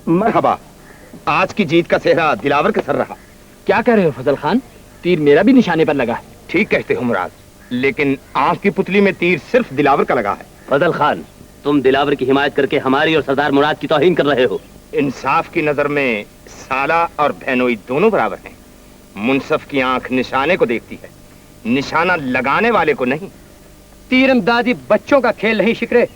मरहबा। आज की जीत का सेहरा दिलावर का सर रहा। क्या कह रहे हो फजल खान? तीर मेरा भी निशाने पर लगा है। ठीक कहते हो मुराद, लेकिन आंख की पुतली में तीर सिर्फ दिलावर का लगा है। फजल खान, तुम दिलावर की हिमायत करके हमारी और सरदार मुराद की तौहीन कर रहे हो। इंसाफ की नजर में साला और बहनोई दोनों बराबर हैं। मुनसफ की आंख निशाने को देखती है, निशाना लगाने वाले को नहीं। तीरंदाजी बच्चों का खेल नहीं शिकरे।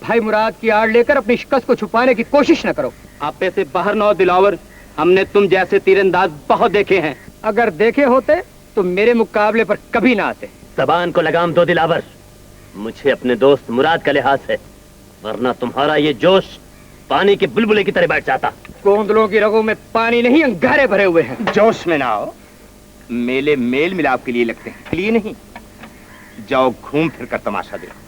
भाई मुराद की आड़ लेकर अपनी शिकस्त को छुपाने की कोशिश न करो। आपे से बाहर न हो दिलावर, हमने तुम जैसे तीरंदाज बहुत देखे हैं। अगर देखे होते तो मेरे मुकाबले पर कभी ना आते। जबान को लगाम दो दिलावर, मुझे अपने दोस्त मुराद का लिहाज है, वरना तुम्हारा ये जोश पानी के बुलबुले की तरह बैठ जाता। कोंदलों की रगों में पानी नहीं, अंगारे भरे हुए हैं। जोश में ना आओ, मेले मेल मिलाप के लिए लगते हैं, के लिए नहीं। जाओ घूम फिर कर तमाशा देखो।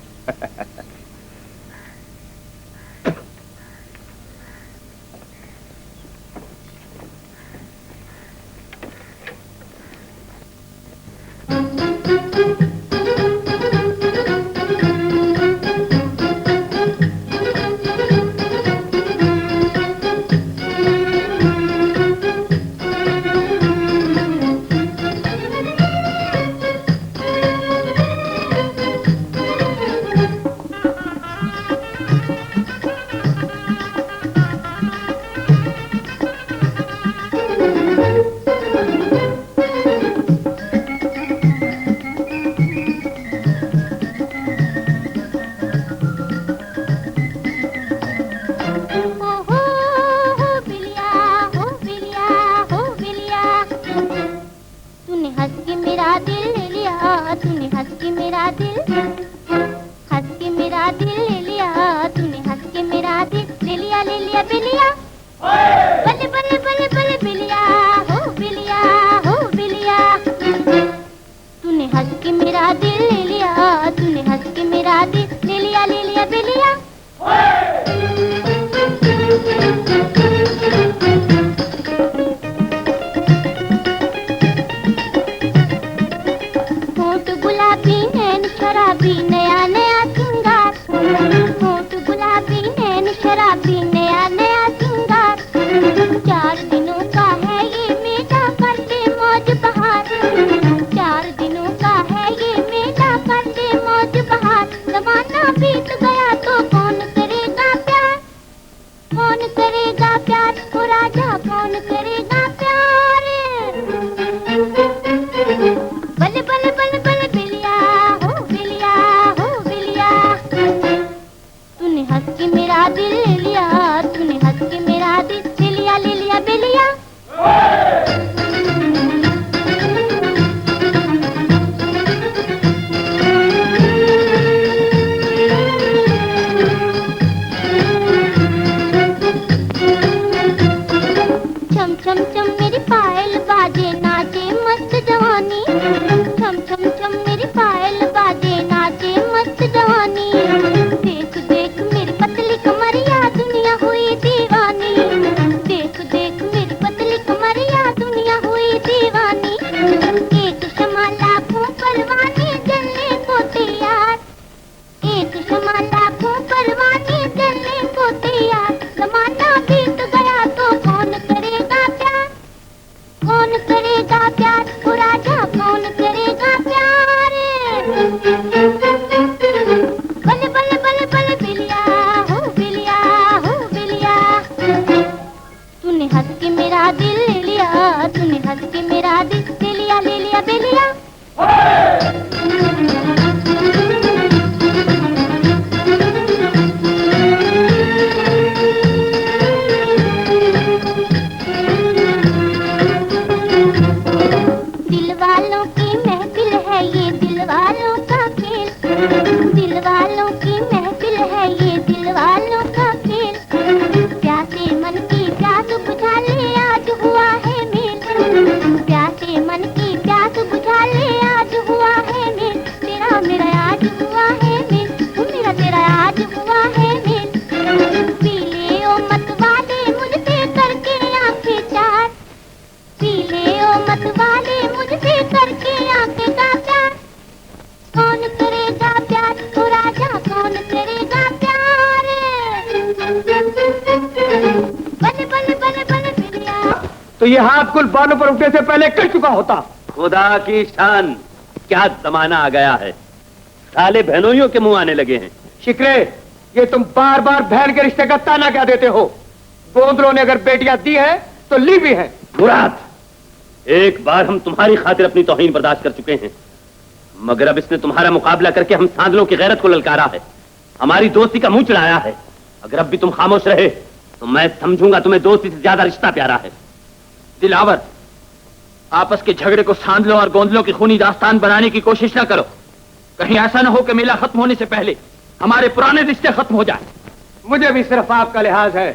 बल्ले तो ये हाथ कुल बालों पर उठने से पहले कर चुका होता। खुदा की शान, क्या जमाना आ गया है, साले बहनोइयों के मुंह आने लगे हैं। शिकरे, ये तुम बार बार बहन के रिश्ते का ताना क्या देते हो? गोंदलों ने अगर बेटियां दी है तो ली भी है। मुराद, एक बार हम तुम्हारी खातिर अपनी तौहीन बर्दाश्त कर चुके हैं, मगर अब इसने तुम्हारा मुकाबला करके हम सांदलों की गैरत को ललकारा है, हमारी दोस्ती का मुंह चढ़ाया है। अगर अब भी तुम खामोश रहे तो मैं समझूंगा तुम्हें दोस्ती से ज्यादा रिश्ता प्यारा है। दिलावर, आपस के झगड़े को सांदलों और गोंदलों की खूनी दास्तान बनाने की कोशिश ना करो। कहीं ऐसा ना हो कि मेला खत्म होने से पहले हमारे पुराने रिश्ते खत्म हो जाए। मुझे भी सिर्फ आपका लिहाज है,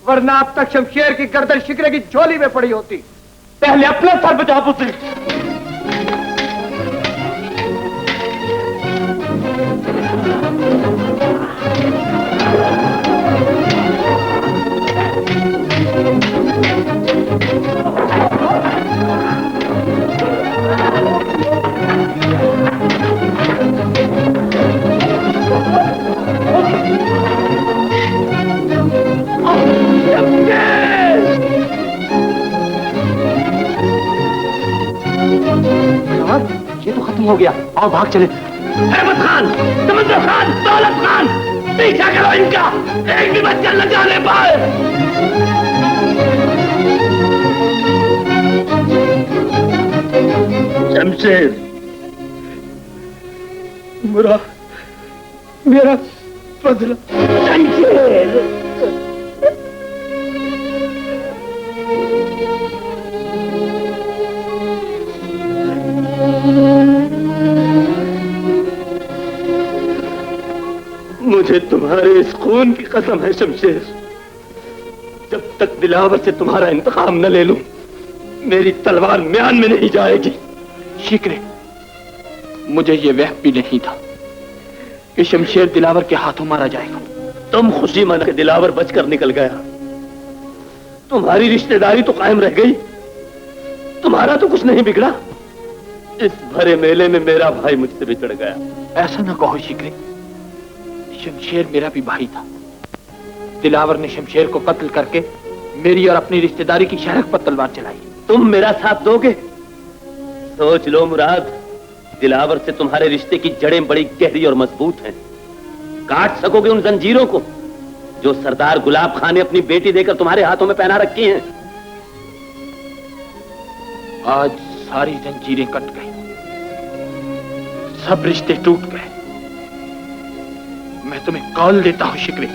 वरना अब तक शमशेर की गर्दन शिकरे की झोली में पड़ी होती। पहले अपना सर बचा पुत्र। ये तो खत्म हो गया, आओ भाग चले। अहमद खान, समंदर खान, दौलत खान, पीछा करो इनका, एक भी बचकर न जाने पाए। शमशेर, मेरा बदला। शमशेर, मुझे तुम्हारे इस खून की कसम है शमशेर, जब तक दिलावर से तुम्हारा इंतकाम न ले लूं, मेरी तलवार म्यान में नहीं जाएगी। शिकरे, मुझे ये वहम भी नहीं था कि शमशेर दिलावर के हाथों मारा जाएगा। तुम खुशी मना के दिलावर बचकर निकल गया, तुम्हारी रिश्तेदारी तो कायम रह गई, तुम्हारा तो कुछ नहीं बिगड़ा। इस भरे मेले में मेरा भाई मुझसे बिछड़ गया। ऐसा ना कहो शिकरे, शमशेर मेरा भी भाई था। दिलावर ने शमशेर को कत्ल करके मेरी और अपनी रिश्तेदारी की शहरक पर तलवार चलाई। तुम मेरा साथ दोगे? सोच लो मुराद, दिलावर से तुम्हारे रिश्ते की जड़ें बड़ी गहरी और मजबूत हैं। काट सकोगे उन जंजीरों को जो सरदार गुलाब खान ने अपनी बेटी देकर तुम्हारे हाथों में पहना रखी हैं? आज सारी जंजीरें कट गई, सब रिश्ते टूट गए। मैं तुम्हें कौल देता हूं शिकरे,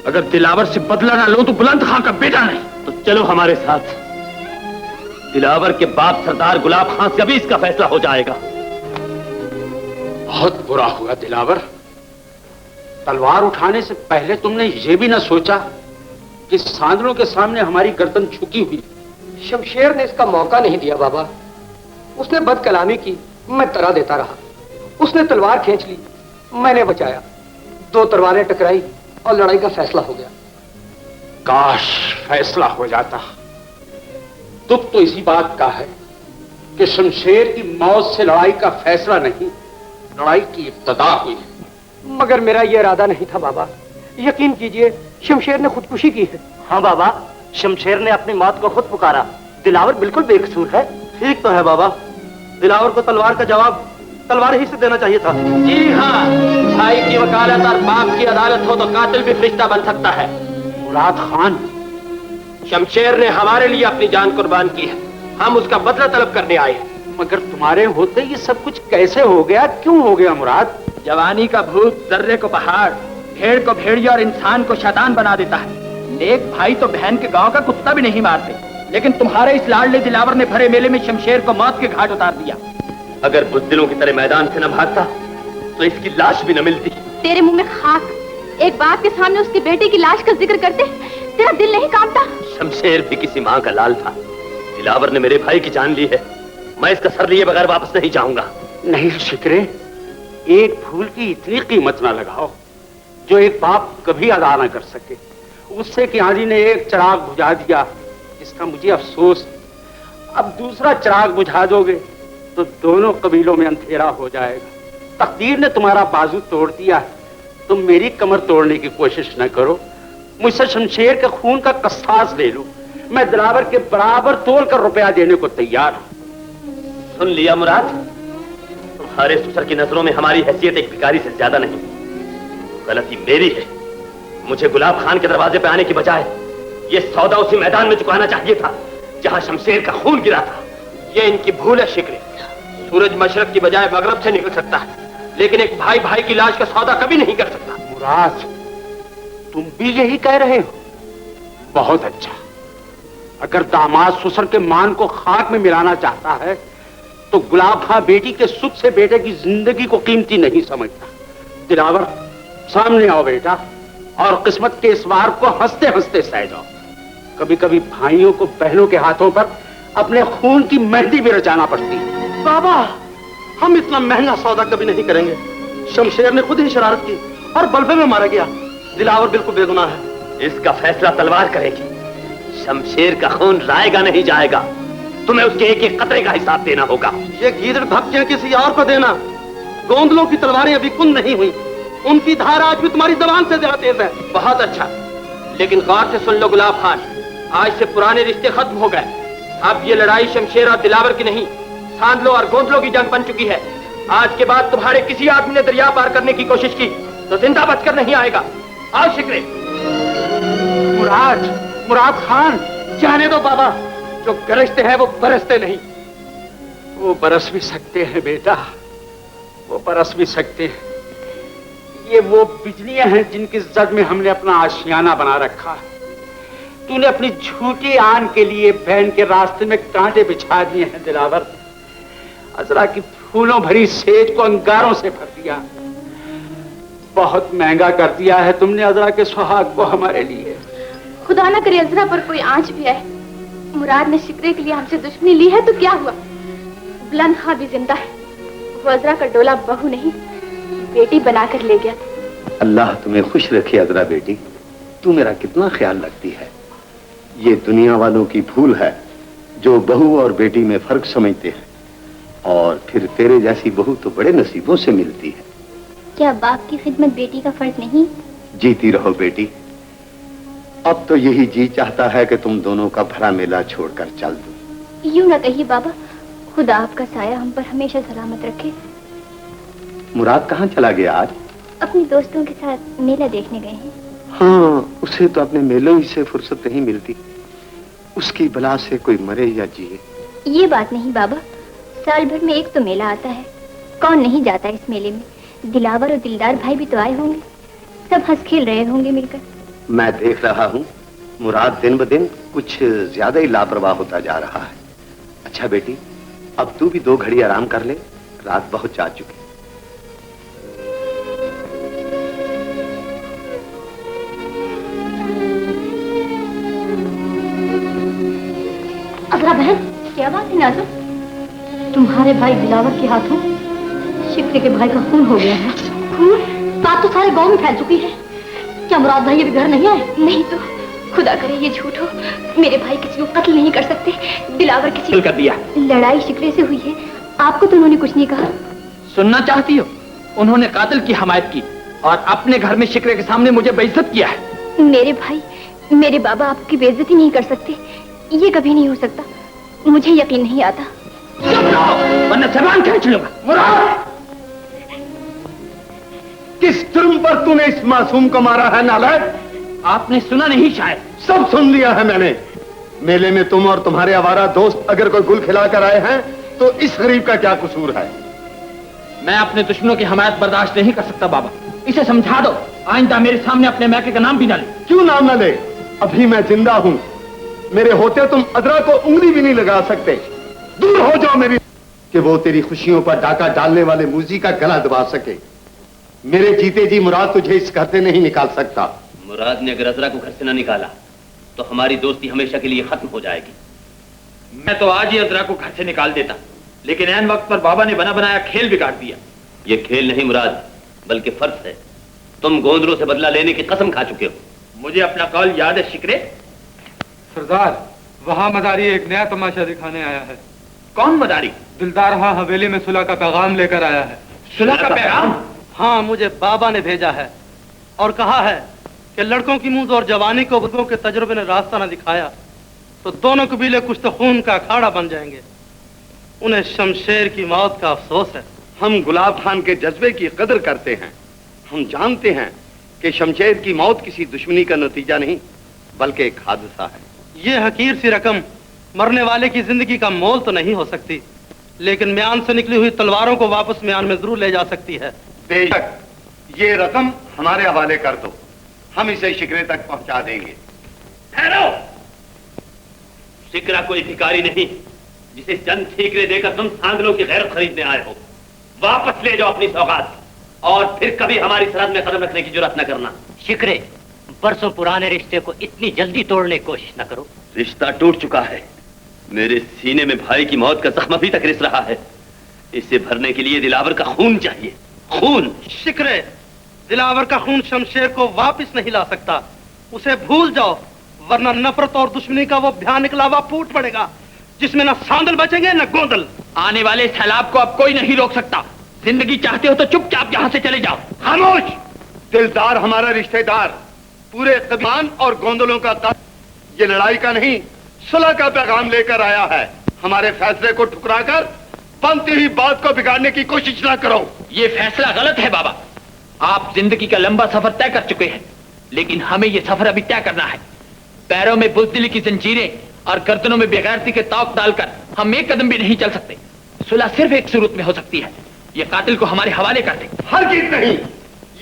अगर दिलावर से बदला ना लो तो बुलंद खां का बेटा नहीं। तो चलो हमारे साथ, दिलावर के बाप सरदार गुलाब खान से अभी इसका फैसला हो जाएगा। बहुत बुरा हुआ दिलावर, तलवार उठाने से पहले तुमने ये भी ना सोचा कि सांदलों के सामने हमारी गर्दन झुकी हुई। शमशेर ने इसका मौका नहीं दिया बाबा, उसने बदकलामी की, मैं तरा देता रहा। उसने तलवार खींच ली, मैंने बचाया, दो तलवारें टकराई और लड़ाई का फैसला हो गया। काश फैसला हो जाता। दुख तो इसी बात का है कि शमशेर की मौत से लड़ाई का फैसला नहीं, लड़ाई की इब्तदा हुई। मगर मेरा यह इरादा नहीं था बाबा, यकीन कीजिए शमशेर ने खुदकुशी की है। हाँ बाबा, शमशेर ने अपनी मौत को खुद पुकारा, दिलावर बिल्कुल बेकसूर है। ठीक तो है बाबा, दिलावर को तलवार का जवाब तलवार ही से देना चाहिए था। जी हाँ, भाई की वकालत और बाप की अदालत हो तो कातिल भी फरिश्ता बन सकता है। मुराद खान, शमशेर ने हमारे लिए अपनी जान कुर्बान की है, हम उसका बदला तलब करने आए हैं। मगर तुम्हारे होते ये सब कुछ कैसे हो गया, क्यों हो गया मुराद? जवानी का भूत जर्रे को पहाड़, भेड़ को भेड़िया और इंसान को शैतान बना देता है। नेक भाई तो बहन के गांव का कुत्ता भी नहीं मारते, लेकिन तुम्हारे इस लाडले दिलावर ने भरे मेले में शमशेर को मौत के घाट उतार दिया। अगर बुज़दिलों की तरह मैदान से न भागता तो इसकी लाश भी न मिलती। तेरे मुंह में खाक, एक बाप के सामने उसकी बेटी की लाश का जिक्र करते तेरा दिल नहीं कांपता? शमशेर भी किसी माँ का लाल था, दिलावर ने मेरे भाई की जान ली है, मैं इसका सर लिए बगैर वापस नहीं जाऊंगा। नहीं शिकरे, एक फूल की इतनी कीमत ना लगाओ जो एक बाप कभी अदा ना कर सके। उससे कि आंधी ने एक चिराग बुझा दिया, इसका मुझे अफसोस। अब दूसरा चिराग बुझा दोगे तो दोनों कबीलों में अंधेरा हो जाएगा। तकदीर ने तुम्हारा बाजू तोड़ दिया है, तुम मेरी कमर तोड़ने की कोशिश न करो। मुझसे शमशेर के खून का कसास ले लो, मैं दिलावर के बराबर तोल कर रुपया देने को तैयार हूं। सुन लिया मुराद, तुम्हारे ससुर की नजरों में हमारी हैसियत एक भिखारी से ज्यादा नहीं। गलती मेरी है। मुझे गुलाब खान के दरवाजे पे आने की बजाय ये सौदा उसी मैदान में चुकाना चाहिए था जहां शमशेर का खून गिरा था। ये इनकी भूल है शिकरे। सूरज मशरक की बजाय मगरब से निकल सकता है, लेकिन एक भाई भाई की लाश का सौदा कभी नहीं कर सकता। मुराद, तुम भी यही कह रहे हो? बहुत अच्छा। अगर दामाद ससुर के मान को खाक में मिलाना चाहता है तो गुलाब खां बेटी के सुख से बेटे की जिंदगी को कीमती नहीं समझता। दिलावर, सामने आओ बेटा, और किस्मत के इस वार को हंसते हंसते सह जाओ। कभी कभी भाइयों को बहनों के हाथों पर अपने खून की मेहंदी भी रचाना पड़ती है। बाबा, हम इतना महंगा सौदा कभी नहीं करेंगे। शमशेर ने खुद ही शरारत की और बल्बे में मारा गया। दिलावर बिल्कुल बेगुनाह है। इसका फैसला तलवार करेगी। शमशेर का खून रायगा नहीं जाएगा। तुम्हें उसके एक एक कतरे का हिसाब देना होगा। ये गीदड़ धपकियां किसी और को देना। गोंदलों की तलवारें अभी कुंद नहीं हुई, उनकी धार आज भी तुम्हारी जबान से ज्यादा तेज है। बहुत अच्छा, लेकिन गौर से सुन लो गुलाब खान, आज से पुराने रिश्ते खत्म हो गए। अब ये लड़ाई शमशेर और दिलावर की नहीं, सांदलों और गोंदलों की जंग बन चुकी है। आज के बाद तुम्हारे किसी आदमी ने दरिया पार करने की कोशिश की तो जिंदा बचकर नहीं आएगा। आओ शिकरे। मुराद खान, जाने दो बाबा, जो गरजते हैं वो बरसते नहीं। वो बरस भी सकते हैं बेटा, वो बरस भी सकते हैं। ये वो बिजलियां हैं जिनकी जद में हमने अपना आशियाना बना रखा है। तूने अपनी झूठी आन के लिए बहन के रास्ते में कांटे बिछा दिए हैं दिलावर। अजरा की फूलों भरी सेज को अंगारों से भर दिया। बहुत महंगा कर दिया है तुमने अजरा के सुहाग को हमारे लिए। खुदा ना करे अजरा पर कोई आंच भी आए। मुराद ने शिकरे के लिए हमसे दुश्मनी ली है तो क्या हुआ? बुलंद खां भी जिंदा है। वो अजरा का डोला बहू नहीं बेटी बनाकर ले गया। अल्लाह तुम्हें खुश रखे अजरा बेटी, तू मेरा कितना ख्याल रखती है। ये दुनिया वालों की भूल है जो बहू और बेटी में फर्क समझते हैं, और फिर तेरे जैसी बहू तो बड़े नसीबों से मिलती है। क्या बाप की खिदमत बेटी का फर्ज नहीं? जीती रहो बेटी। अब तो यही जी चाहता है कि तुम दोनों का भरा मेला छोड़कर चल दो। यूं ना कहिए बाबा, खुदा आपका साया हम पर हमेशा सलामत रखे। मुराद कहाँ चला गया आज? अपने दोस्तों के साथ मेला देखने गए हैं। हाँ, उसे तो अपने मेलों ही से फुर्सत नहीं मिलती। उसकी बला से कोई मरे या जिए। ये बात नहीं बाबा, साल भर में एक तो मेला आता है, कौन नहीं जाता इस मेले में। दिलावर और दिलदार भाई भी तो आए होंगे, सब हंस खेल रहे होंगे मिलकर। मैं देख रहा हूँ मुराद दिन ब दिन कुछ ज्यादा ही लापरवाह होता जा रहा है। अच्छा बेटी, अब तू भी 2 घड़ी आराम कर ले, रात बहुत जा चुकी। अगला बहन, क्या बात है नाज़ो? तुम्हारे भाई दिलावर के हाथों शिकरे के भाई का खून हो गया है। खून? बात तो सारे गांव में फैल चुकी है। क्या मुराद भाई अभी घर नहीं आए? नहीं तो खुदा करे ये झूठ हो। मेरे भाई किसी को कत्ल नहीं कर सकते। दिलावर किसी कर दिया। लड़ाई शिकरे से हुई है, आपको तो उन्होंने कुछ नहीं कहा। सुनना चाहती हो? उन्होंने कातिल की हमायत की और अपने घर में शिकरे के सामने मुझे बेइज्जत किया है। मेरे भाई, मेरे बाबा आपकी बेइज्जती नहीं कर सकते, ये कभी नहीं हो सकता। मुझे यकीन नहीं आता। चुप रहो, वरना जबान खींच लूंगा। मुराद, किस जुर्म पर तूने इस मासूम को मारा है नालायक? आपने सुना नहीं शायद? सब सुन लिया है मैंने। मेले में तुम और तुम्हारे आवारा दोस्त अगर कोई गुल खिलाकर आए हैं तो इस गरीब का क्या कसूर है? मैं अपने दुश्मनों की हमायत बर्दाश्त नहीं कर सकता बाबा। इसे समझा दो, आइंदा मेरे सामने अपने मैके का नाम भी ना ले। क्यों नाम न ले? अभी मैं जिंदा हूं, मेरे होते तुम अदरा को उंगली भी नहीं लगा सकते। दूर हो जाओ मेरी, कि वो तेरी खुशियों पर डाका डालने वाले मूजी का गला दबा सके। मेरे जीते जी मुराद तुझे इस घर से नहीं निकाल सकता। मुराद ने अगर अजरा को घर से ना निकाला तो हमारी दोस्ती हमेशा के लिए खत्म हो जाएगी। मैं तो आज ही अजरा को घर से निकाल देता, लेकिन ऐन वक्त पर बाबा ने बना बनाया खेल बिगाड़ दिया। ये खेल नहीं मुराद, बल्कि फर्ज है। तुम गोंदलों से बदला लेने की कसम खा चुके हो। मुझे अपना कौल याद है शिकरे। सरदार, वहाँ मदारी एक नया तमाशा दिखाने आया है। कौन मदारी? दिलदार हाँ हवेली में सुलह का पैगाम लेकर आया है। सुलह का पैगाम? हाँ, मुझे बाबा ने भेजा है और कहा है कि लड़कों की मूंज और जवानी को बुजुर्गों के तजुर्बे ने रास्ता न दिखाया तो दोनों कबीले कुछ तो खून का अखाड़ा बन जाएंगे। उन्हें शमशेर की मौत का अफसोस है। हम गुलाब खान के जज्बे की कदर करते हैं। हम जानते हैं कि शमशेर की मौत किसी दुश्मनी का नतीजा नहीं बल्कि एक हादसा है। ये हकीर सी रकम मरने वाले की जिंदगी का मोल तो नहीं हो सकती, लेकिन म्यान से निकली हुई तलवारों को वापस म्यान में जरूर ले जा सकती है। बेशक, ये रकम हमारे हवाले कर दो, हम इसे शिकरे तक पहुंचा देंगे। ठहरो! शिकरा कोई भिखारी नहीं जिसे चंद ठीकरे देकर तुम सांगलों की गैरत खरीदने आए हो। वापस ले जाओ अपनी सौगात और फिर कभी हमारी सरहद में कदम रखने की जुर्रत न करना। शिकरे, बरसों पुराने रिश्ते को इतनी जल्दी तोड़ने की कोशिश न करो। रिश्ता टूट चुका है। मेरे सीने में भाई की मौत का जख्म अभी तक रिस रहा है। इसे भरने के लिए दिलावर का खून चाहिए। खून! शिकरे, दिलावर का खून शमशेर को वापस नहीं ला सकता। उसे भूल जाओ, वरना नफरत और दुश्मनी का वो भयानक लावा फूट पड़ेगा जिसमें न सांदल बचेंगे न गोंदल। आने वाले सैलाब को अब कोई नहीं रोक सकता। जिंदगी चाहते हो तो चुपचाप यहाँ से चले जाओ। खामोश! दिलदार हमारा रिश्तेदार पूरे कबीलान और गोंदलों का ये लड़ाई का नहीं सुलह का पैगाम लेकर आया है। हमारे फैसले को ठुकराकर बनती हुई बात को बिगाड़ने की कोशिश ना करो। ये फैसला गलत है बाबा। आप जिंदगी का लंबा सफर तय कर चुके हैं, लेकिन हमें ये सफर अभी तय करना है। पैरों में बुज़दिली की जंजीरें और गर्दनों में बेगैरती के तौक डालकर हम एक कदम भी नहीं चल सकते। सुलह सिर्फ एक सूरत में हो सकती है, ये कातिल को हमारे हवाले कर दे। हरगिज़ नहीं,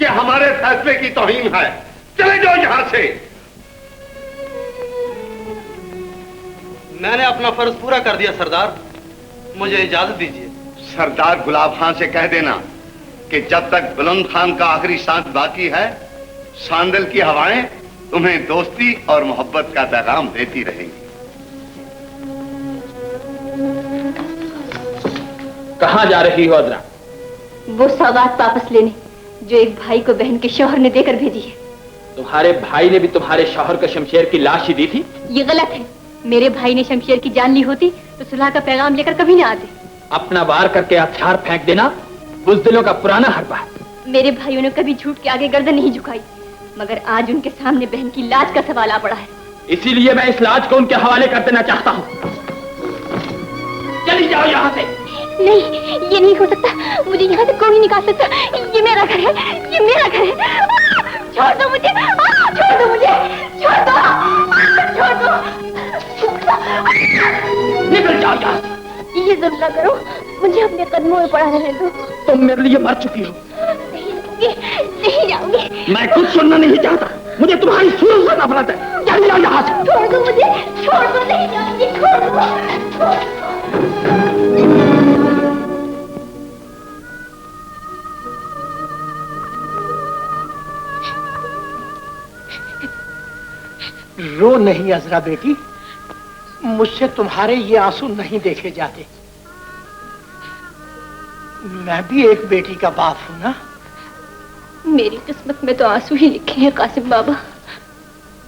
ये हमारे फैसले की तौहीन है। चले जाओ यहां से। मैंने अपना फर्ज पूरा कर दिया सरदार, मुझे इजाजत दीजिए। सरदार गुलाब खान से कह देना कि जब तक बुलंद खान का आखिरी सांस बाकी है, सांदल की हवाएं तुम्हें दोस्ती और मोहब्बत का पैगाम देती रहेंगी। कहां जा रही हो अदरा? वो सौगात वापस लेने जो एक भाई को बहन के शौहर ने देकर भेजी है। तुम्हारे भाई ने भी तुम्हारे शौहर को शमशेर की लाश ही दी थी? ये गलत है। मेरे भाई ने शमशेर की जान ली होती तो सुलह का पैगाम लेकर कभी ना आते। अपना वार करके हथियार फेंक देना बुज़दिलों का पुराना हरबा है। मेरे भाइयों ने कभी झूठ के आगे गर्दन नहीं झुकाई, मगर आज उनके सामने बहन की लाज का सवाल आ पड़ा है। इसीलिए मैं इस लाज को उनके हवाले कर देना चाहता हूँ। चली जाओ यहाँ से। नहीं, ये नहीं हो सकता। मुझे यहाँ से कोई नहीं निकाल सकता। ये मेरा घर है, ये मेरा घर है। छोड़ दो मुझे, छोड़ दो मुझे, छोड़ दो, छोड़ दो। निकल जाओ यहाँ। ये जरूर ना करो, मुझे अपने कदमों में पड़ा रहने दो। तुम मेरे लिए मर चुकी हो। नहीं जाऊंगी। मैं कुछ सुनना नहीं चाहता, मुझे तुम्हारी सूरत सुनना पड़ता है। चल जाओ यहाँ से। छोड़ दो मुझे, छोड़ दो, नहीं जाऊंगी, छोड़ दो। रो नहीं अजरा बेटी, मुझसे तुम्हारे ये आंसू नहीं देखे जाते। मैं भी एक बेटी का बाप हूं ना। मेरी किस्मत में तो आंसू ही लिखे हैं कासिम बाबा।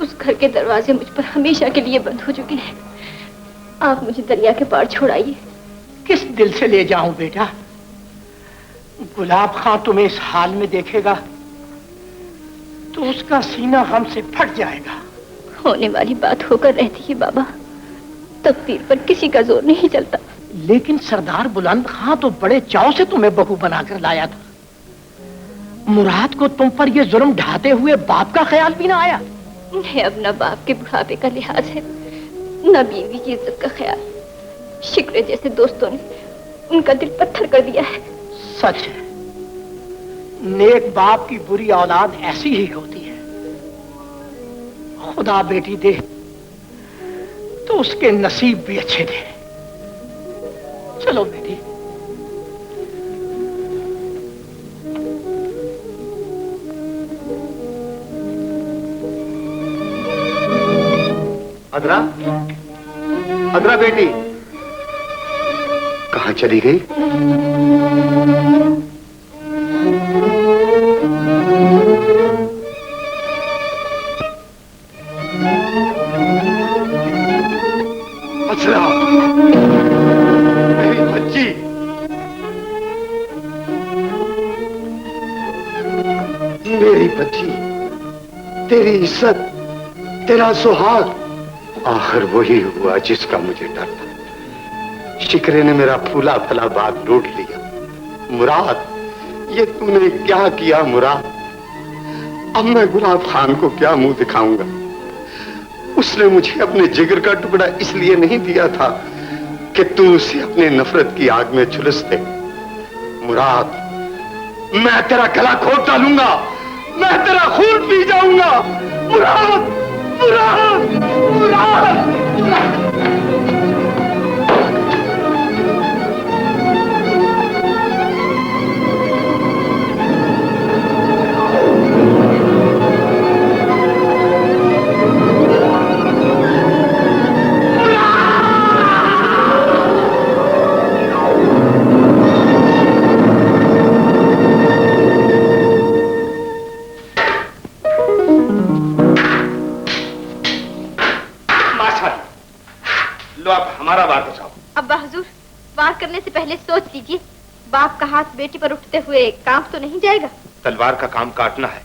उस घर के दरवाजे मुझ पर हमेशा के लिए बंद हो चुके हैं। आप मुझे दरिया के पार छोड़ाइए। किस दिल से ले जाऊं बेटा? गुलाब खां तुम्हें इस हाल में देखेगा तो उसका सीना हमसे फट जाएगा। होने वाली बात होकर रहती है बाबा, तकदीर पर किसी का जोर नहीं चलता। लेकिन सरदार बुलंद खां तो बड़े चाव से तुम्हें बहू बनाकर लाया था। मुराद को तुम पर यह जुर्म ढाते हुए बाप का ख्याल भी ना आया? उन्हें अब न बाप के बुढ़ापे का लिहाज है, न बीवी की इज्जत का ख्याल। शिक्रे जैसे दोस्तों ने उनका दिल पत्थर कर दिया है। सच है, नेक बाप की बुरी औलाद ऐसी ही होती है। खुदा बेटी दे तो उसके नसीब भी अच्छे थे। चलो बेटी। अदरा, अदरा बेटी, कहां चली गई? अजरा, मेरी बच्ची, मेरी बच्ची, तेरी इज्जत, तेरा सुहाग आखिर वही हुआ जिसका मुझे डर था। शिकरे ने मेरा फूला फला बाग लूट लिया। मुराद, ये तूने क्या किया मुराद? अब मैं गुलाब खान को क्या मुंह दिखाऊंगा? उसने मुझे अपने जिगर का टुकड़ा इसलिए नहीं दिया था कि तू उसे अपने नफरत की आग में झुलस दे। मुराद, मैं तेरा गला घोट डालूंगा, मैं तेरा खून पी जाऊंगा। मुराद, मुराद, मुराद, मुराद। हमारा वार बचाओ। अब्बा हुजूर, वार करने से पहले सोच लीजिए, बाप का हाथ बेटी पर उठते हुए कांप तो नहीं जाएगा। तलवार का काम काटना है,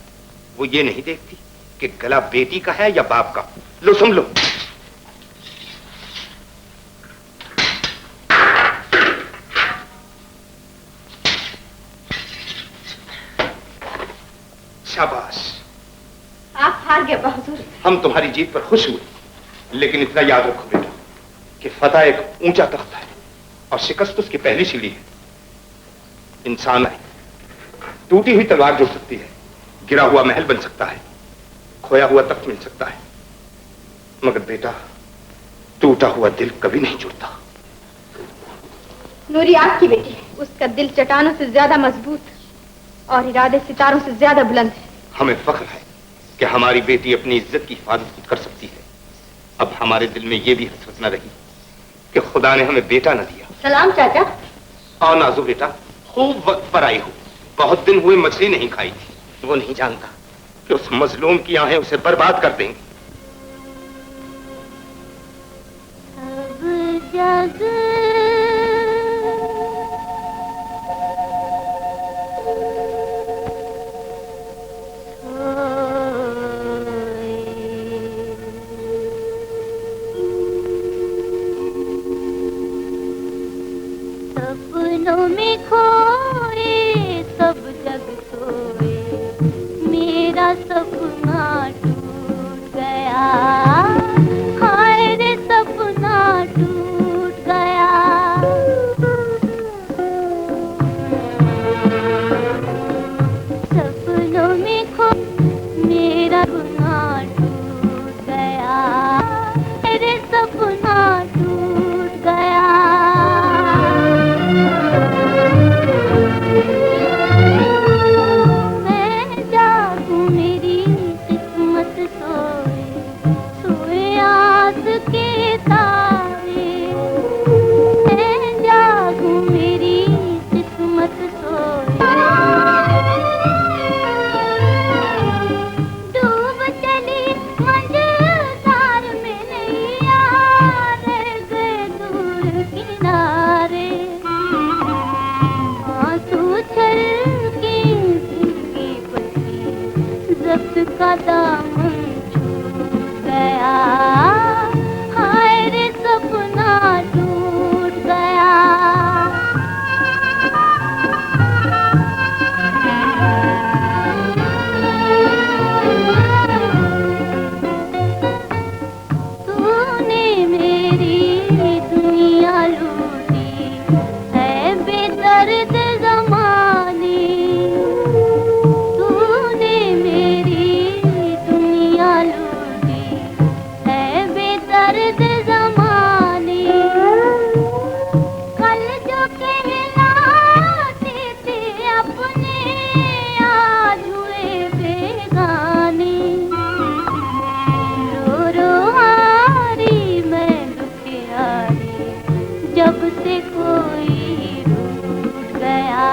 वो ये नहीं देखती कि गला बेटी का है या बाप का। लो सुन लो। शाबाश, आप हार गए अब्बा हुजूर। हम तुम्हारी जीत पर खुश हुए, लेकिन इतना याद रखो बेटा कि फतह एक ऊंचा तख्त है और शिकस्त उसकी पहली सीढ़ी है। इंसान है, टूटी हुई तलवार जुड़ सकती है, गिरा हुआ महल बन सकता है, खोया हुआ तख्त मिल सकता है, मगर बेटा टूटा हुआ दिल कभी नहीं जुड़ता। नूरी आपकी बेटी है, उसका दिल चट्टानों से ज्यादा मजबूत और इरादे सितारों से ज्यादा बुलंद है। हमें फख्र है कि हमारी बेटी अपनी इज्जत की हिफाजत खुद कर सकती है। अब हमारे दिल में यह भी हसरत न रही कि खुदा ने हमें बेटा न दिया। सलाम चाचा। और नाजू बेटा, खूब वक्त पर आई हो, बहुत दिन हुए मछली नहीं खाई थी। वो नहीं जानता कि उस मजलूम की आहें उसे बर्बाद कर देंगी। सपनों में खोए सब जग सोए, मेरा सपना टूट गया, हाय रे सपना टूट गया। सपनों में खो मेरा सपना टूट गया, हाय रे सपना टूट गया। का दामन छूट गया, हाय रे सपना टूट गया। तूने मेरी दुनिया लूटी है बेदर्द ज़माने, दर्द ज़माने। कल जो कहलाते थे अपने आज हुए बेगाने। रो रो हारी मैं दुखियारी, जब से कोई रूठ गया,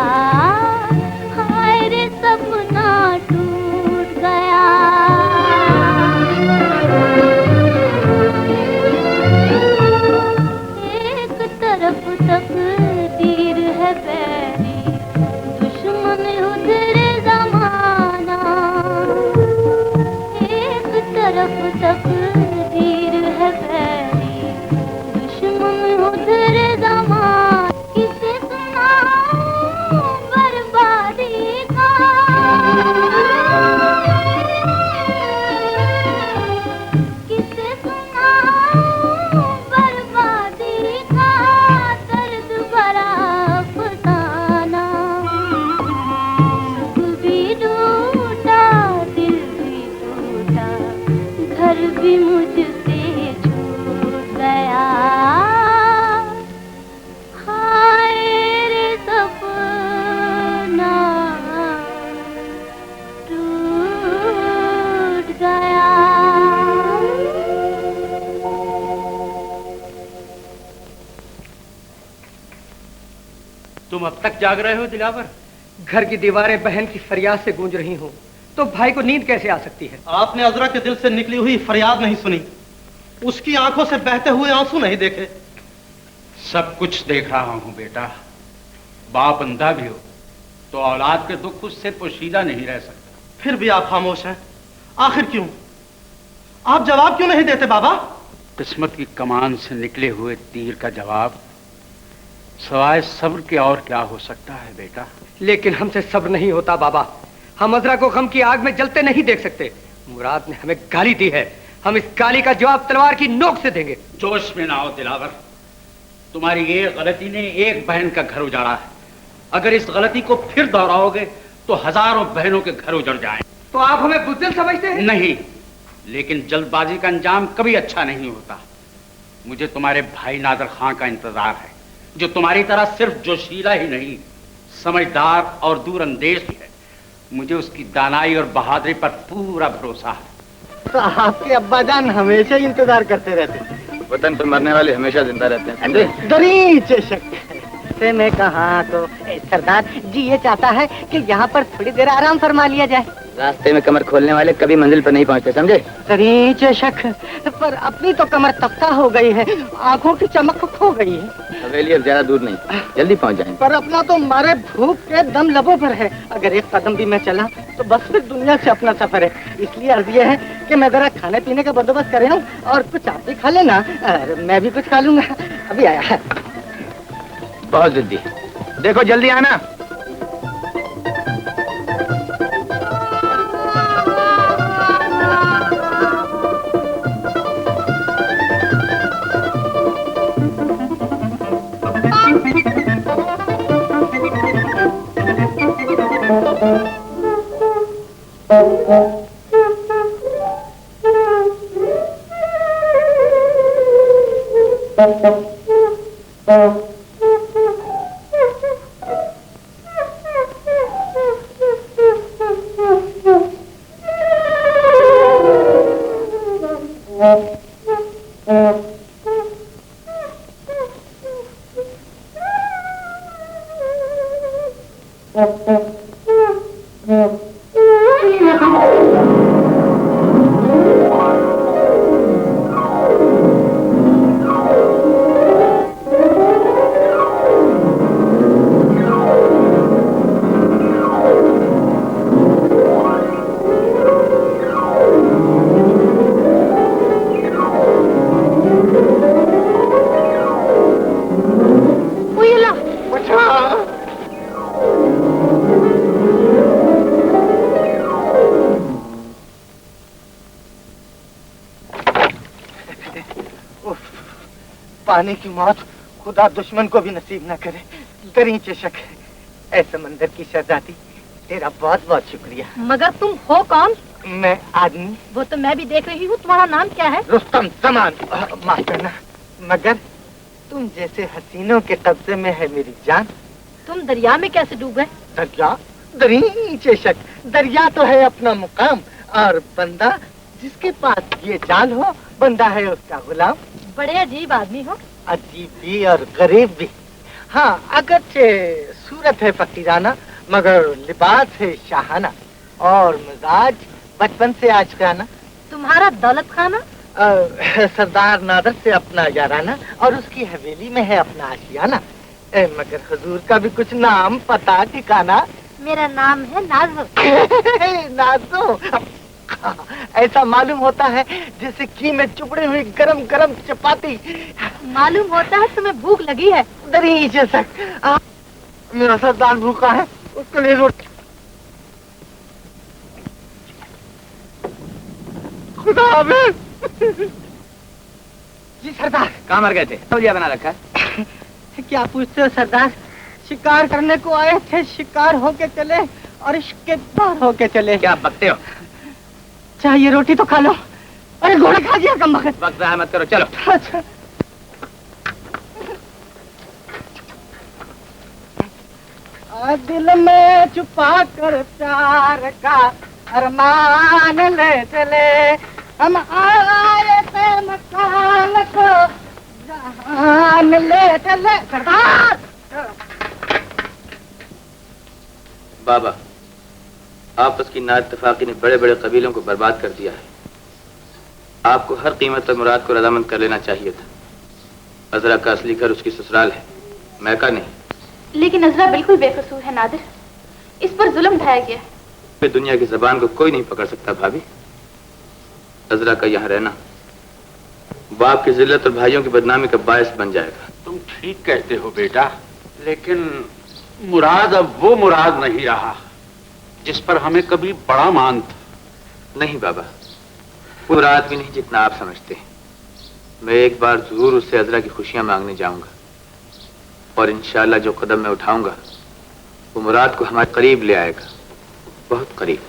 हाय रे सपना टूट गया। तकदीर है पैरी, दुश्मन उधर ज़माना। एक तरफ तकदीर है पैरी, भी मुझसे छूट गया। हाय रे सपना टूट गया। तुम अब तक जाग रहे हो दिलावर? घर की दीवारें बहन की फरियाद से गूंज रही हो तो भाई को नींद कैसे आ सकती है? आपने अजरा के दिल से निकली हुई फरियाद नहीं सुनी, उसकी आंखों से बहते हुए आंसू नहीं देखे। सब कुछ देख रहा हूं बेटा। बाप अंधा भी हो तो औलाद के दुख उससे पोशीदा नहीं रह सकता। फिर भी आप खामोश हैं, आखिर क्यों? आप जवाब क्यों नहीं देते बाबा? किस्मत की कमान से निकले हुए तीर का जवाब सवाए सब्र के और क्या हो सकता है बेटा? लेकिन हमसे सब्र नहीं होता बाबा। हम अजरा को गम की आग में जलते नहीं देख सकते। मुराद ने हमें गाली दी है, हम इस गाली का जवाब तलवार की नोक से देंगे। जोश में ना हो दिलावर। तुम्हारी एक गलती ने एक बहन का घर उजाड़ा है। अगर इस गलती को फिर दोहराओगे तो हजारों बहनों के घर उजड़ जाएं। तो आप हमें बुज़दिल समझते हैं? नहीं, लेकिन जल्दबाजी का अंजाम कभी अच्छा नहीं होता। मुझे तुम्हारे भाई नादर खां का इंतजार है, जो तुम्हारी तरह सिर्फ जोशीला ही नहीं, समझदार और दूरअंदेश भी है। मुझे उसकी दानाई और बहादुरी पर पूरा भरोसा है। तो आपके अब्बाजान हमेशा इंतजार करते रहते हैं। वतन पर मरने वाले हमेशा जिंदा रहते हैं। दरीचे शक से मैं कहा तो सरदार जी ये चाहता है कि यहाँ पर थोड़ी देर आराम फरमा लिया जाए। रास्ते में कमर खोलने वाले कभी मंजिल पर नहीं पहुँचते, समझे? दरीचे शक पर अपनी तो कमर तख्ता हो गई है, आंखों की चमक खो गई है। हवेली अब ज्यादा दूर नहीं, जल्दी पहुँच जाएंगे। पर अपना तो मारे भूख के दम लबों पर है। अगर एक कदम भी मैं चला तो बस फिर दुनिया से अपना सफर है। इसलिए अर्ज ये है कि मैं जरा खाने पीने का बंदोबस्त कर रहा हूँ और कुछ आप भी खा लेना और मैं भी कुछ खा लूंगा। अभी आया है। बहुत जिद्दी, देखो जल्दी आना। पानी की मौत खुदा दुश्मन को भी नसीब न करे। दरीचे शक है। ऐ समंदर की शहजादी, तेरा बहुत बहुत शुक्रिया। मगर तुम हो कौन? मैं आदमी। वो तो मैं भी देख रही हूँ। तुम्हारा नाम क्या है? रुस्तम समान। माफ करना, मगर तुम जैसे हसीनों के कब्जे में है मेरी जान। तुम दरिया में कैसे डूब गए? दरिया? दरीचे शक, दरिया तो है अपना मुकाम और बंदा जिसके पास ये जाल हो, बंदा है उसका गुलाम। बड़े अजीब आदमी हो। अजीब भी और गरीब भी। हाँ, अगरचे सूरत है फकीराना मगर लिबास है शाहाना और मिजाज बचपन से आशिकाना। तुम्हारा दौलत खाना? सरदार नादर से अपना याराना और उसकी हवेली में है अपना आशियाना। मगर हुजूर का भी कुछ नाम पता ठिकाना? मेरा नाम है नाजो। नाजो? ऐसा मालूम होता है जैसे घी में चुपड़ी हुई गरम गरम चपाती। मालूम होता है तुम्हें भूख लगी है। दरीचे शक, मेरा सरदार भूखा है, उसके लिए रोटी। खुदा हाफिज़। जी सरदार। कहाँ मर गए थे? तौलिया बना रखा है। क्या पूछते हो सरदार? शिकार करने को आए थे, शिकार होके चले और इश्क के पार होके चले। क्या बकते हो? चाहिए रोटी तो खा लो। अरे घोड़ा खा गया कम वक्त। वक्त ज़ाया मत करो, चलो। अच्छा दिल में छुपा कर प्यार का अरमान ले चले, हम आए थे मकान को जहान ले चले। सरदार बाबा, आपस की नाइत्तेफाकी ने बड़े बड़े कबीलों को बर्बाद कर दिया है। आपको हर कीमत पर मुराद को रजामंद कर लेना चाहिए था। अजरा का असली घर उसकी ससुराल है, मैका नहीं। लेकिन अजरा बिल्कुल बेकसूर है नादिर, इस पर जुल्म ढाया गया है। दुनिया की जबान को कोई नहीं पकड़ सकता भाभी। अजरा का यहाँ रहना बाप की जिल्लत और भाइयों की बदनामी का बायस बन जाएगा। तुम ठीक कहते हो बेटा, लेकिन मुराद अब वो मुराद नहीं रहा जिस पर हमें कभी बड़ा मान था। नहीं बाबा, वो मुराद भी नहीं जितना आप समझते हैं। मैं एक बार जरूर उससे अजरा की खुशियां मांगने जाऊंगा और इंशाअल्लाह जो कदम मैं उठाऊंगा वो मुराद को हमारे करीब ले आएगा, बहुत करीब।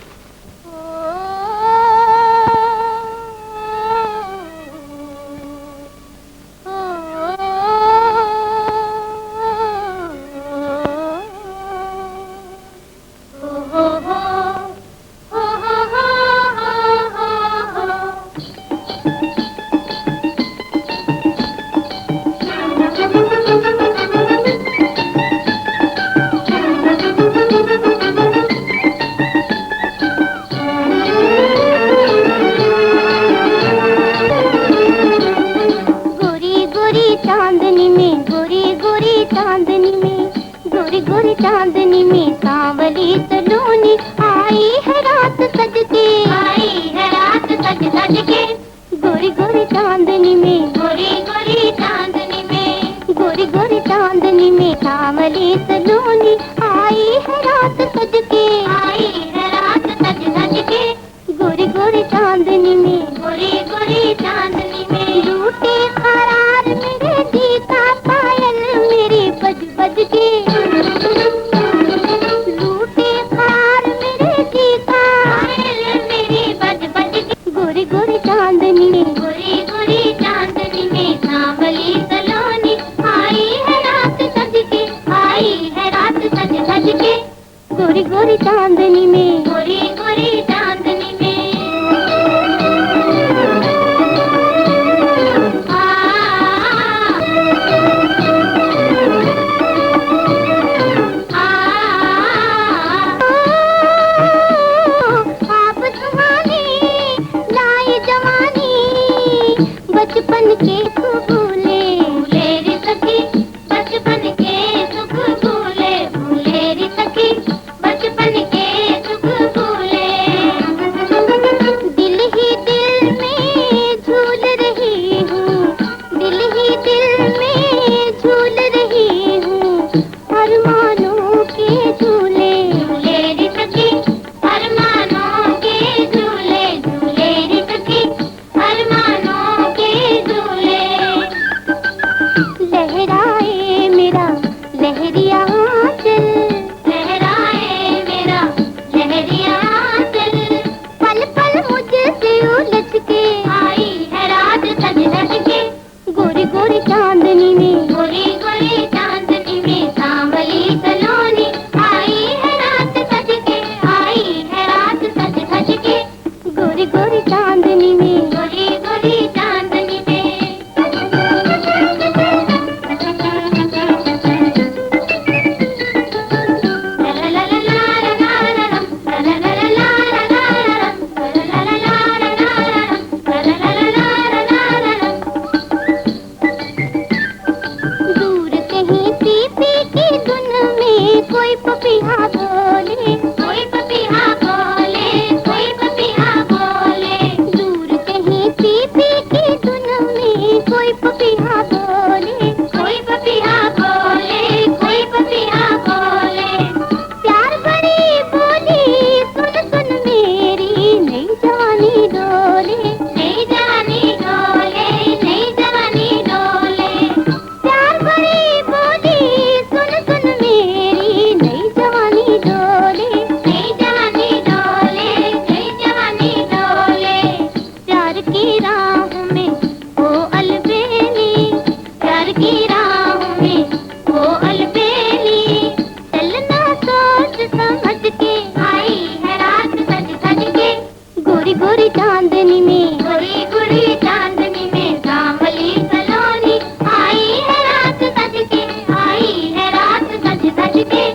चांदनी में, गोरी गोरी चांदनी में सांवली सलोनी, आई है रात सज के, आई है रात सज सज के,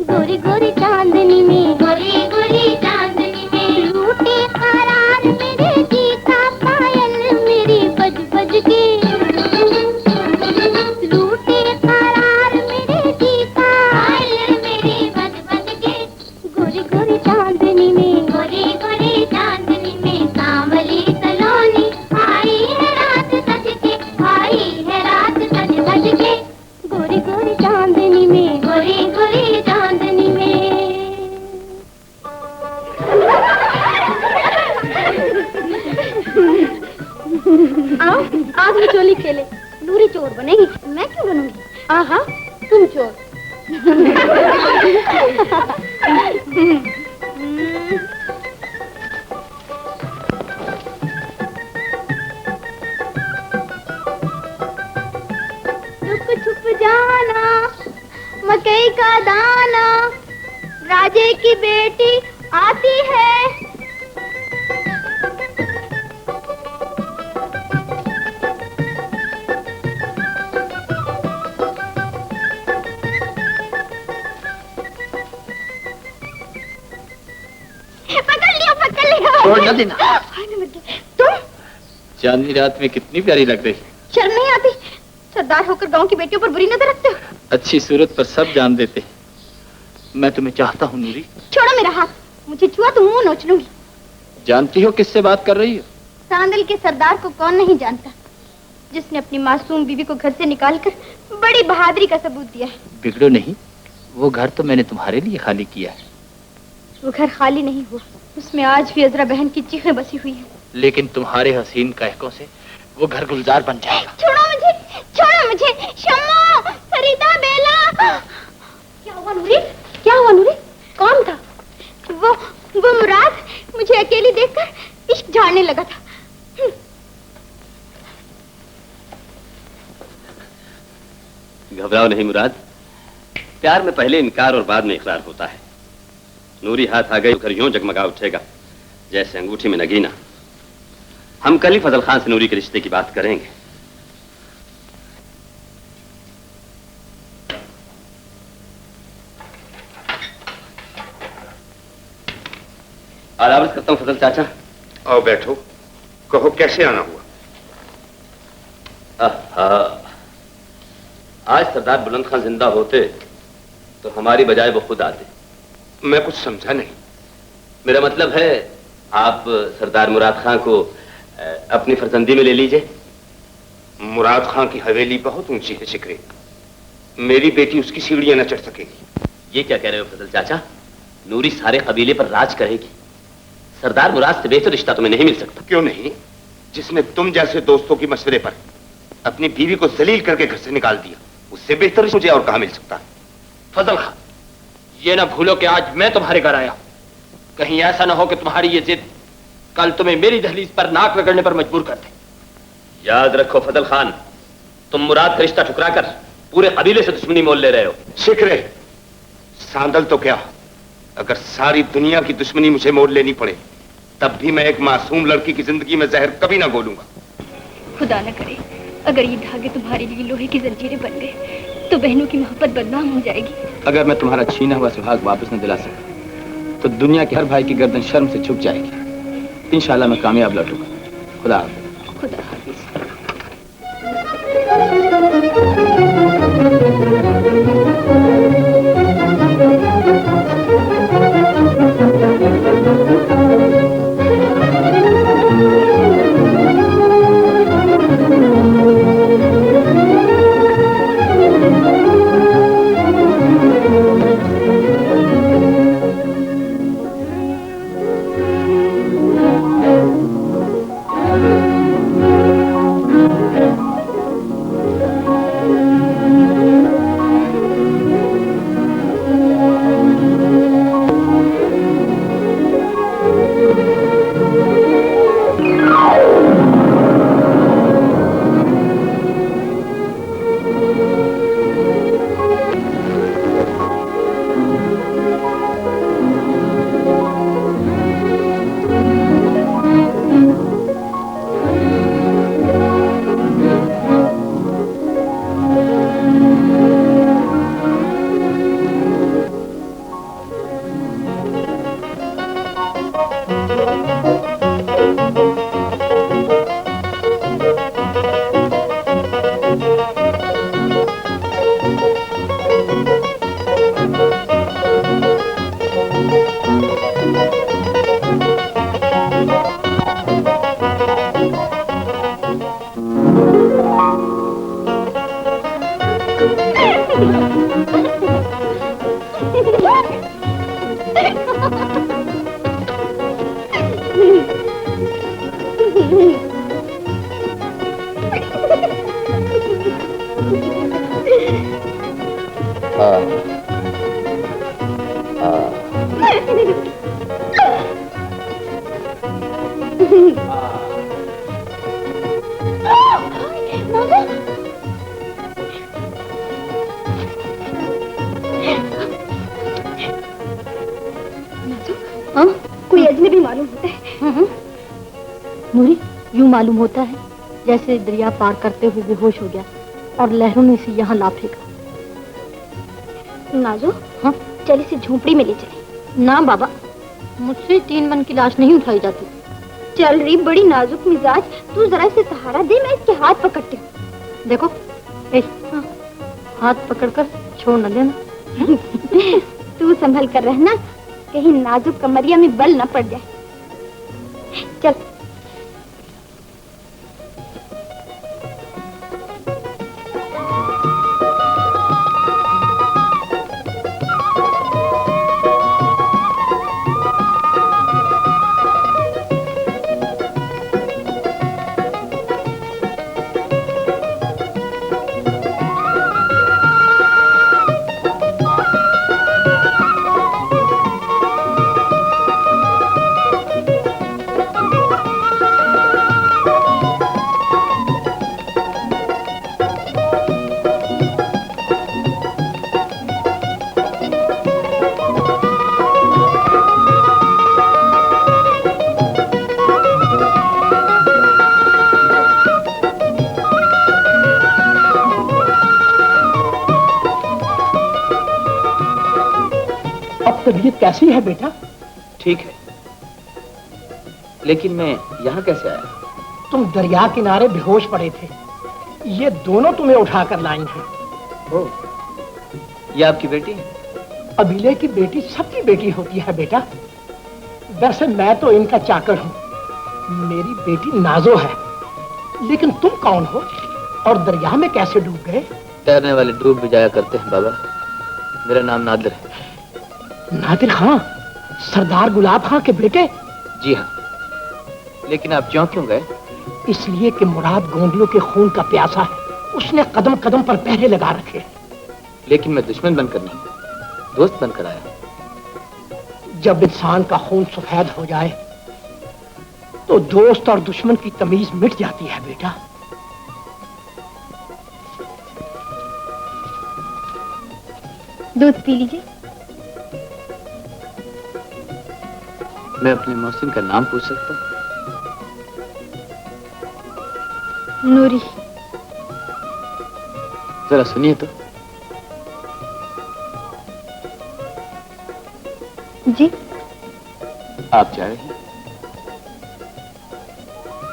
गोरी गोरी चांदनी में, गोरी गोरी चांदनी में, लूटे करार मेरे जी का पायल मेरी बज बज के, लूटे करार मेरे जी का पायल मेरी बज बज के, गोरी गोरी चांदनी में, गोरी गोरी चांदनी में सांवली सलोनी, आई है रात सज के, आई है रात सज सज के, गोरी गोरी चांदनी में, गोरी गोरी चांदनी में। आओ आज हम चोली खेले। नूरी चोर बनेगी। मैं क्यों बनूंगी? आहा तुम चोर। छुप छुप जाना मकई का दाना, राजे की बेटी आती है, पकड़ लिया छोड़ न देना। तुम चांदनी रात में कितनी प्यारी लग रही। शर्म नहीं आती? सरदार होकर गांव की बेटियों पर बुरी नजर रखते हो। अच्छी सूरत पर सब जान देते। मैं तुम्हें चाहता हूँ नूरी। छोड़ो मेरा हाथ, मुझे छुआ तो मुंह नोच लूंगी। जानती हो किससे बात कर रही हो? सांदल के सरदार को कौन नहीं जानता, जिसने अपनी मासूम बीवी को घर से निकालकर बड़ी बहादुरी का सबूत दिया है। बिगड़ो नहीं, वो घर तो मैंने तुम्हारे लिए खाली किया है। वो घर खाली नहीं हुआ, उसमें आज भी अजरा बहन की चीखें बसी हुई है। लेकिन तुम्हारे हसीन कहकों से वो घर गुलजार बन जाएगा। छोड़ो मुझे, छोड़ो मुझे। शम्मो, सरिता, बेला। क्या हुआ नूरी? क्या हुआ नूरी? कौन था? वो मुराद मुझे अकेली देखकर इश्क झाड़ने लगा था। घबराओ नहीं मुराद, प्यार में पहले इनकार और बाद में इकरार होता है। नूरी हाथ आ गई, घर यूं जगमगा उठेगा जैसे अंगूठी में नगीना। हम कल ही फजल खान से नूरी के रिश्ते की बात करेंगे। आराम करता हूं फजल चाचा। आओ बैठो, कहो कैसे आना हुआ? आज सरदार बुलंद खान जिंदा होते तो हमारी बजाय वो खुद आते। मैं कुछ समझा नहीं। मेरा मतलब है आप सरदार मुराद खान को अपनी फर्जंदी में ले लीजिए। मुराद खान की हवेली बहुत ऊंची है शिकरे, मेरी बेटी उसकी सीढ़ियां न चढ़ सकेगी। ये क्या कह रहे हो फजल चाचा? नूरी सारे कबीले पर राज करेगी। सरदार मुराद से बेहतर रिश्ता तुम्हें नहीं मिल सकता। क्यों नहीं? जिसने तुम जैसे दोस्तों की मशवरे पर अपनी बीवी को जलील करके घर से निकाल दिया, उससे बेहतर मुझे और कहां मिल सकता है? फजल खान, ये ना भूलो कि आज मैं तुम्हारे घर आया। कहीं ऐसा ना हो कि तुम्हारी ये जिद कल तुम्हें मेरी दहलीज पर नाक रगड़ने पर मजबूर कर दे। याद रखो फजल खान, तुम मुराद का रिश्ता ठुकराकर पूरे कबीले से दुश्मनी मोल ले रहे हो। शिकरे, सांदल तो क्या, अगर सारी दुनिया की दुश्मनी मुझे मोल लेनी पड़े तब भी मैं एक मासूम लड़की की जिंदगी में जहर कभी ना घोलूंगा। खुदा न करे अगर ये धागे तुम्हारे लिए लोहे की जंजीरें बन गए तो बहनों की मोहब्बत बदनाम हो जाएगी। अगर मैं तुम्हारा छीना हुआ सुहाग वापस न दिला सका तो दुनिया के हर भाई की गर्दन शर्म से झुक जाएगी। इंशाल्लाह मैं कामयाब लौटूंगा। खुदा हाफिज। खुदा हाफिज। हाँ, कोई अजनबी मालूम होता है। नूरी, यूं मालूम होता है जैसे दरिया पार करते हुए बेहोश हो गया और लहरों ने इसे यहाँ ला फेंका। नाजो, हाँ, चल इसे झोंपड़ी में ले चले। ना बाबा, मुझसे 3 मन की लाश नहीं उठाई जाती। चल रही, बड़ी नाजुक मिजाज, तू जरा इसे सहारा दे, मैं इसके हाथ पकड़ती हूँ। देखो, हाँ, हाथ पकड़कर छोड़ न देना। तू संभल कर रहना, कहीं नाजुक कमरिया में बल न पड़ जाए। चल। तबीयत कैसी है बेटा? ठीक है, लेकिन मैं यहाँ कैसे आया? तुम दरिया किनारे बेहोश पड़े थे, ये दोनों तुम्हें उठाकर लाई हैं। ओह, ये आपकी बेटी? अबीले की बेटी सबकी बेटी होती है बेटा। वैसे मैं तो इनका चाकर हूँ, मेरी बेटी नाजो है। लेकिन तुम कौन हो और दरिया में कैसे डूब गए? तैरने वाले डूब भी जाया करते हैं बाबा। मेरा नाम नादिर है। नादिर खां, सरदार गुलाब खां के बेटे? जी हाँ। लेकिन आप क्यों गए? इसलिए कि मुराद गोंदियों के खून का प्यासा है, उसने कदम कदम पर पहरे लगा रखे। लेकिन मैं दुश्मन बनकर नहीं, दोस्त बनकर आया। जब इंसान का खून सफेद हो जाए तो दोस्त और दुश्मन की तमीज मिट जाती है बेटा। दूध पी लीजिए। मैं अपने मौसिन का नाम पूछ सकता हूँ? नूरी। जरा सुनिए तो। जी। आप जा रहे हैं?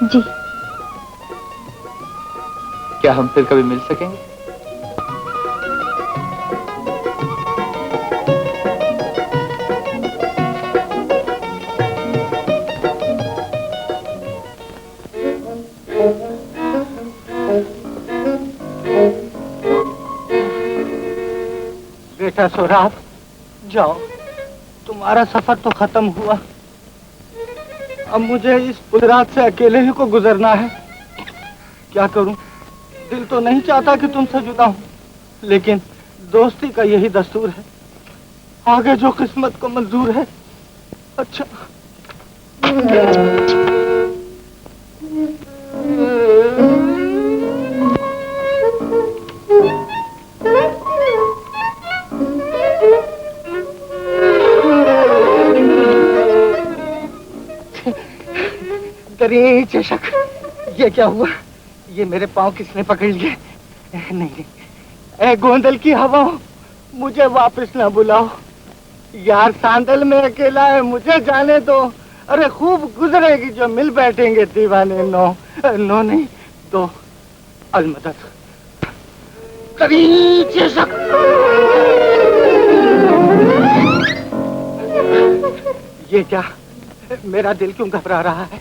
जी। क्या हम फिर कभी मिल सकेंगे? बेटा सोहराब, जाओ, तुम्हारा सफर तो खत्म हुआ। अब मुझे इस पुलरात से अकेले ही को गुजरना है। क्या करूं? दिल तो नहीं चाहता कि तुमसे जुदा हूं, लेकिन दोस्ती का यही दस्तूर है। आगे जो किस्मत को मंजूर है। अच्छा। दरी चशक, ये क्या हुआ? ये मेरे पांव किसने पकड़ लिए? नहीं, ए गोंदल की हवा, मुझे वापस ना बुलाओ यार। सांदल में अकेला है, मुझे जाने दो। अरे खूब गुजरेगी जो मिल बैठेंगे दीवाने। नो नहीं, दो अलमदद। दरी चशक। ये क्या? मेरा दिल क्यों घबरा रहा है?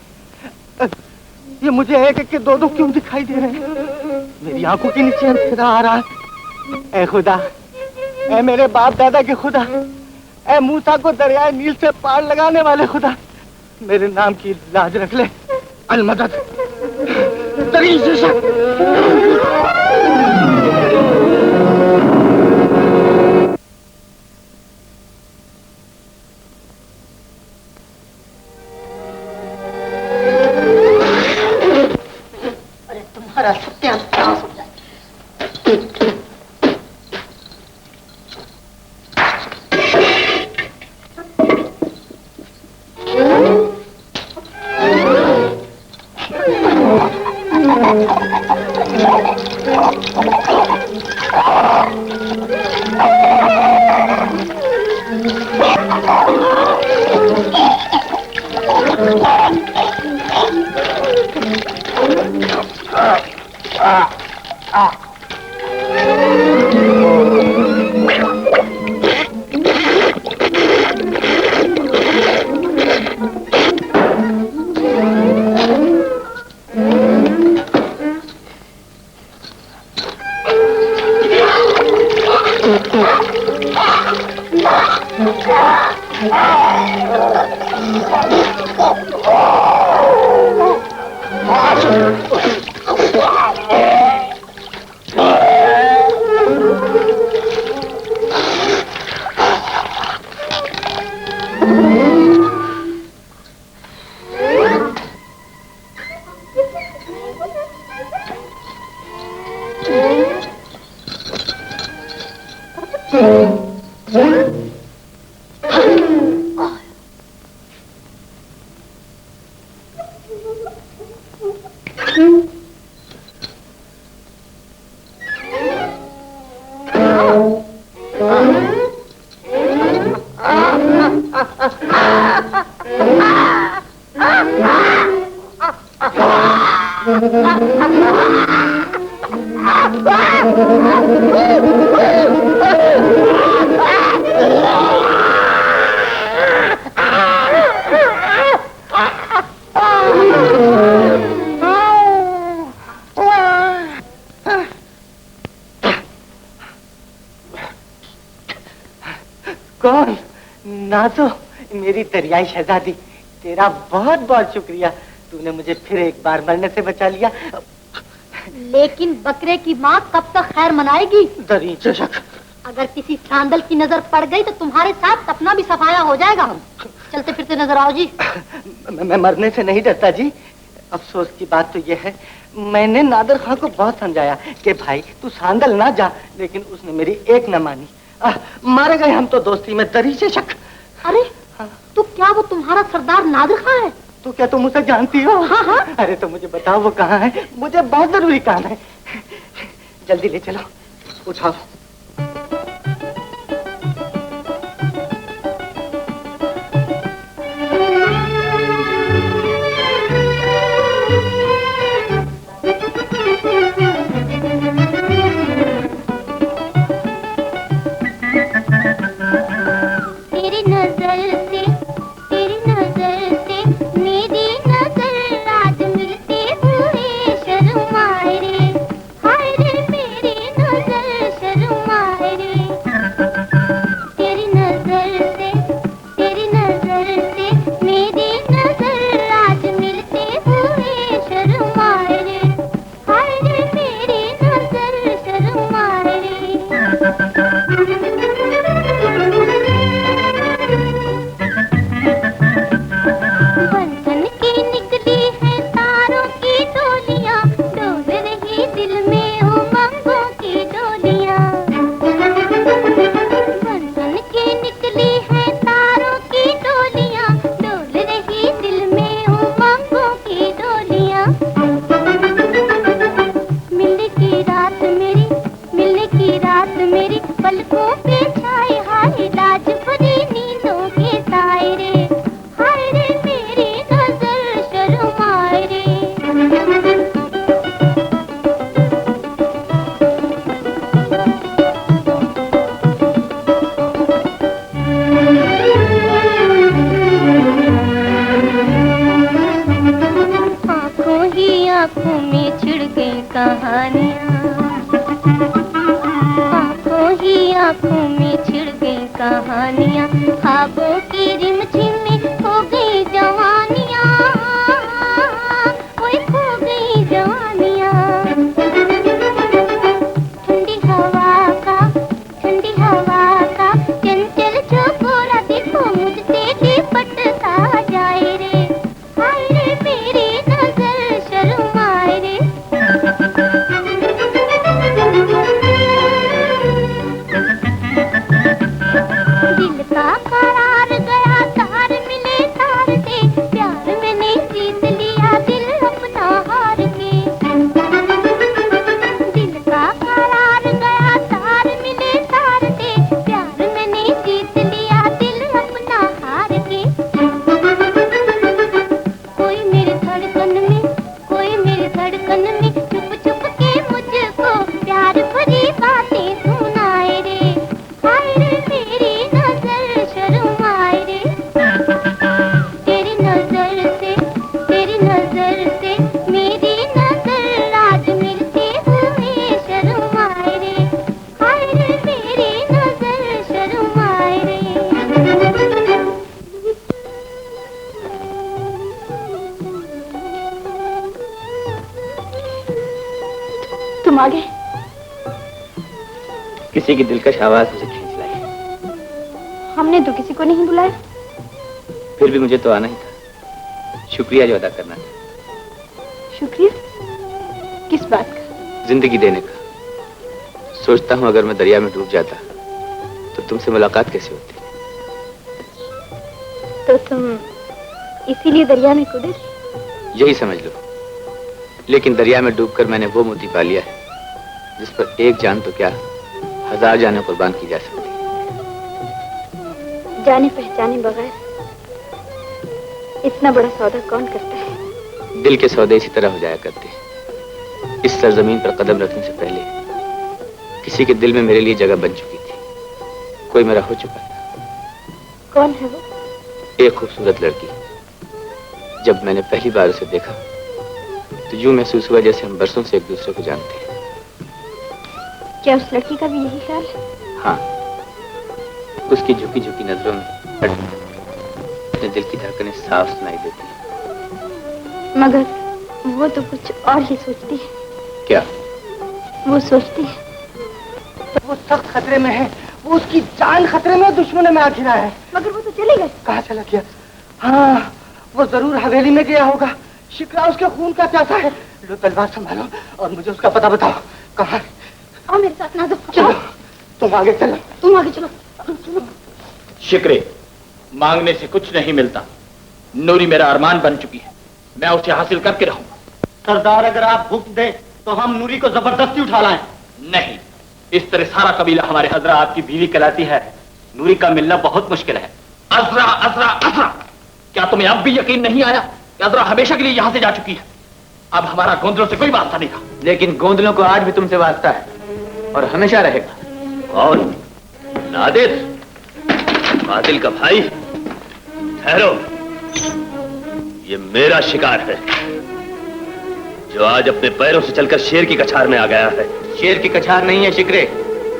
ये मुझे एक एक के दो क्यों दिखाई दे रहे हैं? मेरी आंखों के नीचे अंधेरा आ रहा है। ए खुदा, ए मेरे बाप दादा के खुदा, ए मूसा को दरियाए नील से पार लगाने वाले खुदा, मेरे नाम की लाज रख ले। अलमदद दरी से शक। अरे तुम्हारा सत्यानाश हो जाए। कौन? नाजो, मेरी दरियाई शहजादी, तेरा बहुत बहुत शुक्रिया। तूने मुझे फिर एक बार मरने से बचा लिया। लेकिन बकरे की माँ कब तक खैर मनाएगी? दरी चशक। अगर किसी सांदल की नजर पड़ गई तो तुम्हारे साथ अपना भी सफाया हो जाएगा। चलते फिरते नजर आओ जी। मैं मरने से नहीं डरता जी। अफसोस की बात तो यह है, मैंने नादर खां को बहुत समझाया कि भाई तू सांदल ना जा, लेकिन उसने मेरी एक न मानी। मारे गए हम तो दोस्ती में, दरी से शक। अरे तो क्या वो तुम्हारा सरदार नादिर खां है? तो क्या तुम उसे जानती हो? हाँ हाँ। अरे तो मुझे बताओ वो कहाँ है, मुझे बहुत जरूरी काम है। जल्दी ले चलो, उठाओ। तेरी नजर से मेरी नजर आज मिलते हुए शर्माए रे, हाय रे मेरी नजर शर्माए रे। तेरी नजर से मेरी नजर आज मिलते हुए शर्माए रे, हाय रे मेरी नजर शर्माए रे। बंधन की निकली है तारों की डोलियां, डोल रही दिल में उमंगों की डोलियां। बंधन की निकली है तारों की डोलियां, डोल रही दिल में उमंगों की डोलियां। मिलने की रात मेरी पलकों पे छाए हाय लाज भरी नींदों के साए रे, हाय रे मेरी नजर शर्माए रे। आंखों ही आंखों में छिड़ गई कहानियां, आंखों ही आंखों में छिड़ गई कहानियां, ख्वाबों की रिमझिम में हो गई जवानियां, तुम आ गए। किसी की दिलकश आवाज मुझे खींच लाई। हमने तो किसी को नहीं बुलाया। फिर भी मुझे तो आना ही था, शुक्रिया जो अदा करना था। शुक्रिया? किस बात का? जिंदगी देने का। सोचता हूँ अगर मैं दरिया में डूब जाता तो तुमसे मुलाकात कैसे होती। तो तुम इसीलिए दरिया में कूदे? यही समझ लो। लेकिन दरिया में डूबकर मैंने वो मोती पा लिया है जिस पर एक जान तो क्या 1000 जानें कुर्बान की जा सकती। जाने पहचाने बगैर इतना बड़ा सौदा कौन करता है? दिल के सौदे इसी तरह हो जाया करते हैं। इस सरजमीन पर कदम रखने से पहले किसी के दिल में मेरे लिए जगह बन चुकी थी। कोई मेरा हो चुका था। कौन है वो? एक खूबसूरत लड़की। जब मैंने पहली बार उसे देखा तो यूं महसूस हुआ जैसे हम बरसों से एक दूसरे को जानते हैं। क्या उस लड़की का भी यही ख्याल है? हाँ, उसकी झुकी झुकी नजरों में अपने दिल की धड़कनें साफ सुनाई देती हैं। मगर वो तो कुछ और ही सोचती है। क्या? वो सोचती है वो सख्त खतरे में है, वो उसकी जान खतरे में, दुश्मन में आ घिरा है। मगर वो तो चले गए। कहाँ चला गया? हाँ, वो जरूर हवेली में गया होगा। शिकरा उसके खून का प्यासा है। लो तलवार संभालो और मुझे उसका पता बताओ। कहाँ? आओ मेरे साथ नाज़ो। चलो, तुम आगे चलो। तुम आगे चलो। चलो। शिकरे, मांगने से कुछ नहीं मिलता। नूरी मेरा अरमान बन चुकी है, मैं उसे हासिल करके रहूंगा। सरदार, अगर आप हुक्म दें तो हम नूरी को जबरदस्ती उठा लाएं। नहीं, इस तरह सारा कबीला हमारे अजरा आपकी बीवी कहलाती है। नूरी का मिलना बहुत मुश्किल है। अजरा अजरा अजरा, क्या तुम्हें अब भी यकीन नहीं आया कि अजरा हमेशा के लिए यहां से जा चुकी है? अब हमारा गोंदलों से कोई वास्ता नहीं था। लेकिन गोंदलों को आज भी तुमसे वास्ता है और हमेशा रहेगा। और नादिर, कातिल का भाई, ठहरो। ये मेरा शिकार है जो आज अपने पैरों से चलकर शेर की कछार में आ गया है। शेर की कछार नहीं है शिकरे,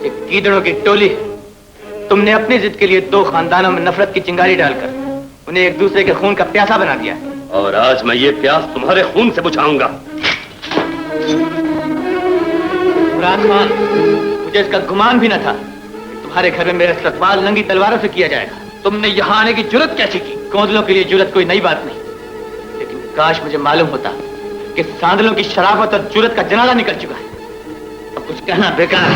ये गीदड़ों की टोली है। तुमने अपनी जिद के लिए 2 खानदानों में नफरत की चिंगारी डालकर उन्हें एक दूसरे के खून का प्यासा बना दिया है। और आज मैं ये प्यास तुम्हारे खून से बुझाऊंगा। कुरान मान, मुझे इसका गुमान भी न था कि तुम्हारे घर में मेरा इस्तकबाल नंगी तलवारों से किया जाएगा। तुमने यहाँ आने की जुर्रत कैसे की? गोंदलों के लिए जुर्रत कोई नई बात नहीं, लेकिन काश मुझे मालूम होता कि सांदलों की शराफत और जुर्रत का जनाजा निकल चुका है। अब कुछ कहना बेकार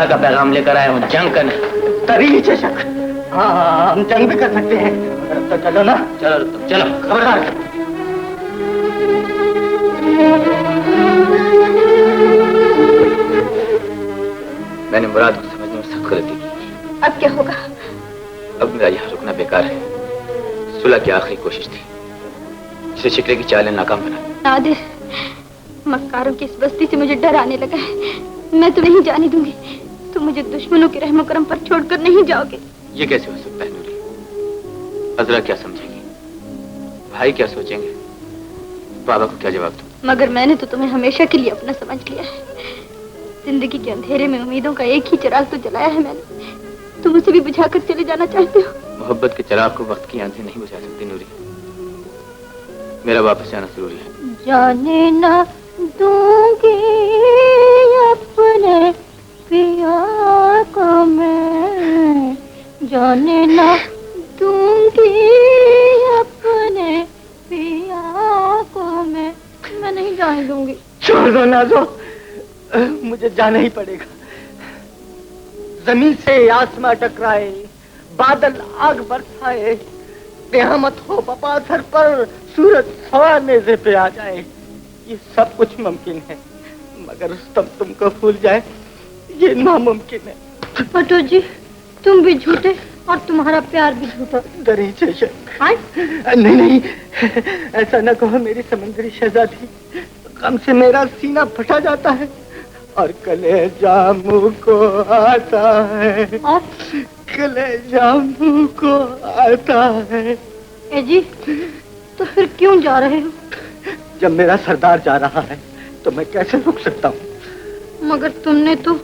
का पैगाम लेकर आया हूँ, जंग करने। तरी नीचे शक। हाँ, हम जंग भी कर सकते हैं। तो चलो ना। चलो तुम चलो, खबरदार। मैंने मुराद को समझने में सख्त गलती की। अब क्या होगा? अब मेरा यहाँ रुकना बेकार है। सुलह की आखिरी कोशिश थी जिसे शिकरे की चालें नाकाम बना। नादिर, मक्कारों की इस बस्ती से मुझे डर आने लगा है। मैं तुम्हें नहीं जाने दूंगी। तुम मुझे दुश्मनों के रहमो करम पर छोड़कर नहीं जाओगे। ये कैसे हो सकता है नूरी? अजरा क्या समझेगी, भाई क्या सोचेंगे? बाबा को क्या जवाब दूं? मगर मैंने तो तुम्हें हमेशा के लिए अपना समझ लिया है। जिंदगी के अंधेरे में उम्मीदों का एक ही चिराग तो जलाया है मैंने, तुम उसे भी बुझाकर चले जाना चाहते हो। मोहब्बत के चिराग को वक्त की आंखें नहीं बुझा सकती नूरी। मेरा वापस जाना जरूरी है। जाने ना दूंगी अपने पिया को मैं, जाने ना दूंगी अपने पिया को मैं नहीं जाने दूंगी। छोड़ दो नाज़ो, मुझे जाना ही पड़ेगा। जमीन से आसमां टकराए, बादल आग बरसाए, क़यामत हो बपाथर पर, सूरज सवा नेज़े पे आ जाए, ये सब कुछ मुमकिन है, मगर रुस्तम तुमको भूल जाए ये नामुमकिन है। पटो जी, तुम भी झूठे और तुम्हारा प्यार भी झूठा। दरीचे नहीं नहीं, ऐसा न कहो मेरी समंदरी शहजादी, गम से मेरा सीना फटा जाता है और कलेजा मुँह को आता है, कलेजा मुँह को आता है। ए जी, तो फिर क्यों जा रहे हो? जब मेरा सरदार जा रहा है तो मैं कैसे रुक सकता हूँ? मगर तुमने तो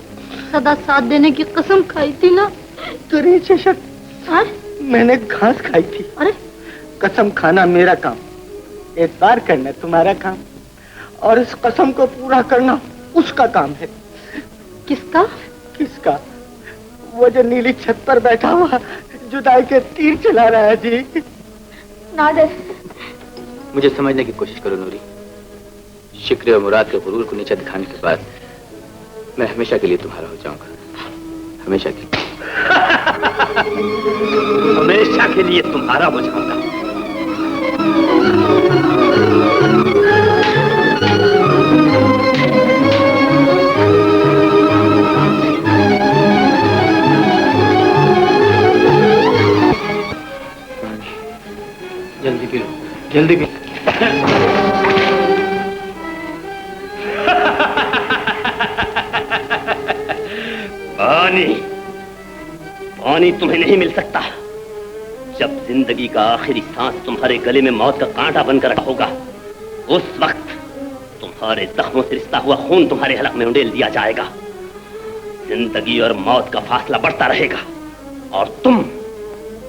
सदा साथ देने की कसम खाई थी ना। दरीचे मैंने घास खाई थी। अरे कसम खाना मेरा काम, एतबार करना तुम्हारा काम, और इस कसम को पूरा करना उसका काम है। किसका? किसका? वो जो नीली छत पर बैठा हुआ जुदाई के तीर चला रहा है जी। नादर, मुझे समझने की कोशिश करो नूरी। शिक्रे और मुराद के गुरूर को नीचे दिखाने के बाद मैं हमेशा के लिए तुम्हारा हो जाऊंगा। हमेशा के लिए। हमेशा के लिए तुम्हारा हो जाऊंगा। जल्दी पी लो, जल्दी पी। पानी, पानी तुम्हें नहीं मिल सकता। जब जिंदगी का आखिरी सांस तुम्हारे गले में मौत का कांटा बनकर रखा होगा, उस वक्त तुम्हारे जख्मों से रिश्ता हुआ खून तुम्हारे हलक में उंडेल दिया जाएगा। जिंदगी और मौत का फासला बढ़ता रहेगा और तुम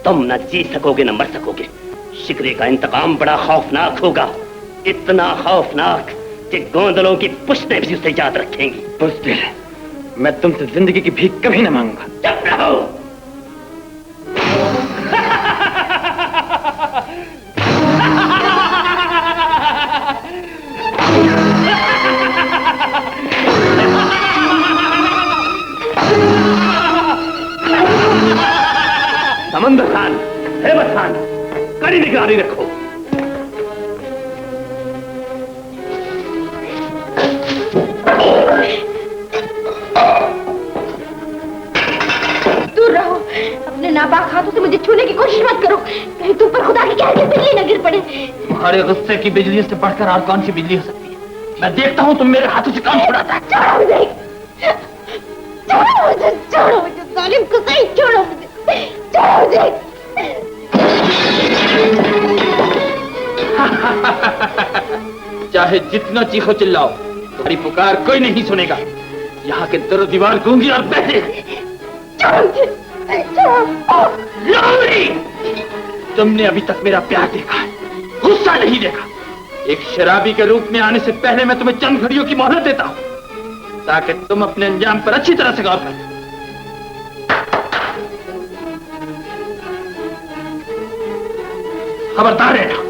न जी सकोगे न मर सकोगे। शिकरे का इंतकाम बड़ा खौफनाक होगा, इतना खौफनाक कि गोंदलों की पुश्तें भी उसे याद रखेंगी। बुज़दिल, मैं तुमसे जिंदगी की भीख कभी न मांगूंगा। चुप रहो। समंदर खान, हेमत खान, कड़ी निगरानी रखो। दूर रहो, अपने नापाक हाथों से मुझे छूने की कोशिश मत करो, कहीं तुम पर खुदा की कहर की बिजली न गिर पड़े। तुम्हारे गुस्से की बिजली से बढ़कर और कौन सी बिजली हो सकती है? मैं देखता हूँ तुम मेरे हाथों से काम छुड़ाता है। छोड़ो मुझे, छोड़ो मुझे, जालिम को सही छोड़ो मुझे, छोड़ो मुझे। चाहे जितना चीखो चिल्लाओ, तुम्हारी पुकार कोई नहीं सुनेगा। यहाँ के दरो दीवार गूंगी और बहरे। तुमने अभी तक मेरा प्यार देखा है, गुस्सा नहीं देखा। एक शराबी के रूप में आने से पहले मैं तुम्हें चंद घड़ियों की मोहलत देता हूँ, ताकि तुम अपने अंजाम पर अच्छी तरह से गौर करो। खबरदार रहना।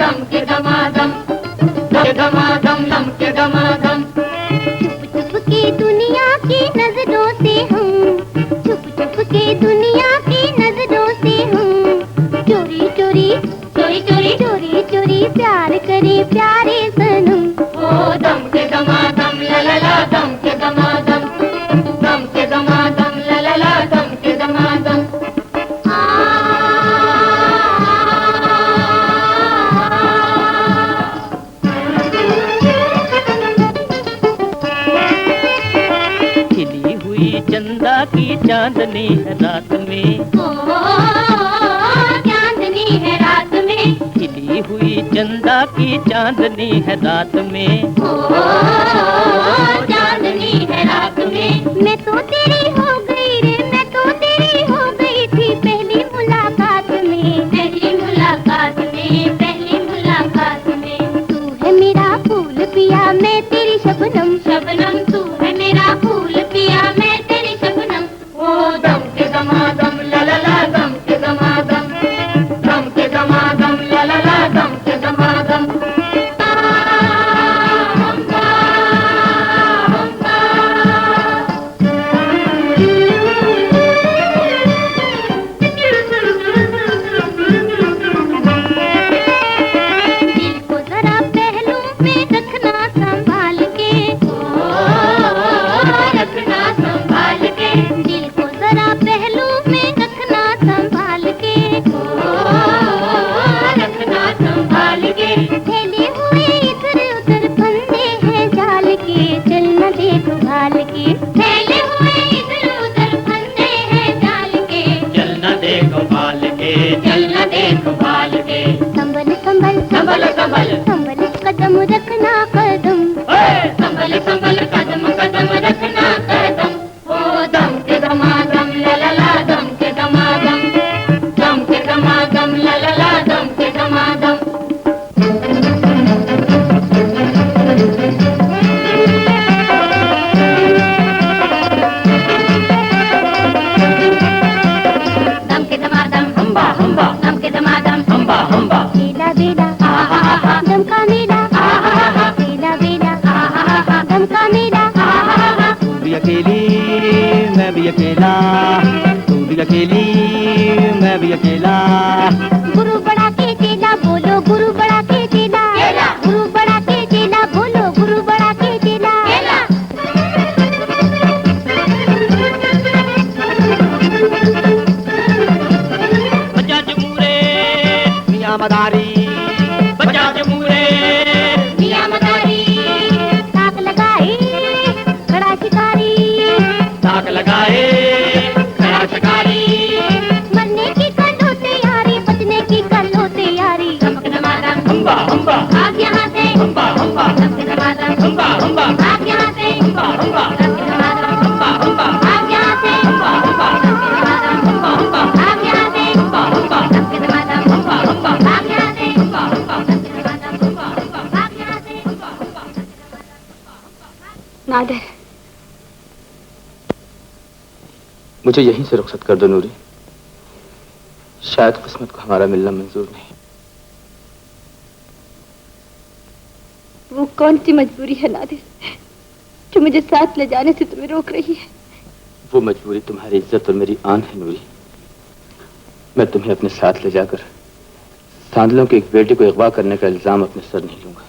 दम के दमादम, दम दमादम, दम के दमादम। छुप छुप के दुनिया की नजरों से हम, छुप छुप के दुनिया की नजरों से हम, चोरी चोरी चोरी चोरी चोरी चोरी प्यार करे प्यारे सनम। ओ दम के दमादम ला ला ला, दम के दमादम, दम के दमादम ला ला ला, दम के दमादम। खिली हुई चंदा की चांदनी है रात में, चांदनी है रात में, खिली हुई चंदा की चांदनी है रात में, चांदनी है रात में। मैं तो तेरी हो गई रे, मैं तो तेरी हो गई थी पहली मुलाकात में, पहली मुलाकात में, पहली मुलाकात में। तू है मेरा फूल पिया, मैं तेरी शबनम, शबनम तू है मेरा फूल पिया, मैं तेरी शबनम। ओ दम के दमादम ला ला ला, दम के दमादम, दम के दमादम ला ला ला, दम के दमादम। दिल को जरा पहलू में रखना संभाल के, रखना संभाल के, दिल को जरा पहलू में रखना संभाल के, रखना संभाल के। फैले हुए इधर उधर फंदे हैं जाल के, चल न देख भाल के, फैले हुए इधर उधर फंदे हैं जाल के, चल न देखो बाल के, चल न देख भाल के। संभल संभल संभल संभल संभल कदम रखना कदम, संभल संभल कदम कदम रखना कदम। ओ दम के दमादम ला ला ला, दम के दमादम, दम के दमादम ला ला ला, दम के दमादम। दम के दमादम हम्बा हम्बा, दम के दमादम हम्बा हम्बा। बेला बेला दम का मेला, बेला बेला दम का मेला। तू भी अकेली मैं भी अकेला, तू भी अकेली मैं भी अकेला। गुरु बड़ा के चेला बोलो, गुरु बड़ा के चेला, गुरु बड़ा के चेला बोलो, गुरु बड़ा के चेला। बजा जमूरे मियां मदारी, बजा जमूरे मियां मदारी, ताक लगाए खड़ा शिकारी, ताक लगाए खड़ा शिकारी। मरने की कर लो तैयारी, बचने की कर लो तैयारी। दम के दमादम हम्बा हम्बा, भाग यहाँ से, हम्बा हम्बा, दम के दमादम हम्बा हम्बा, भाग यहाँ से, हम्बा हम्बा, दम के दमादम हम्बा हम्बा, भाग यहाँ से, हम्बा हम्बा, दम के दमादम हम्बा हम्बा, भाग यहाँ से, हम्बा हम्बा, दम के दमादम हम्बा हम्बा, भाग यहाँ से, हम्बा हम्बा, दम के दमादम भाग यहाँ से। नादर, मुझे यहीं से रुखसत कर दो नूरी, शायद किस्मत को हमारा मिलना मंजूर नहीं। वो कौन सी मजबूरी है नादिर जो मुझे साथ ले जाने से तुम्हें रोक रही है? वो मजबूरी तुम्हारी इज्जत और मेरी आन है नूरी। मैं तुम्हें अपने साथ ले जाकर सांदलों के एक बेटे को अगवा करने का इल्जाम अपने सर नहीं लूंगा।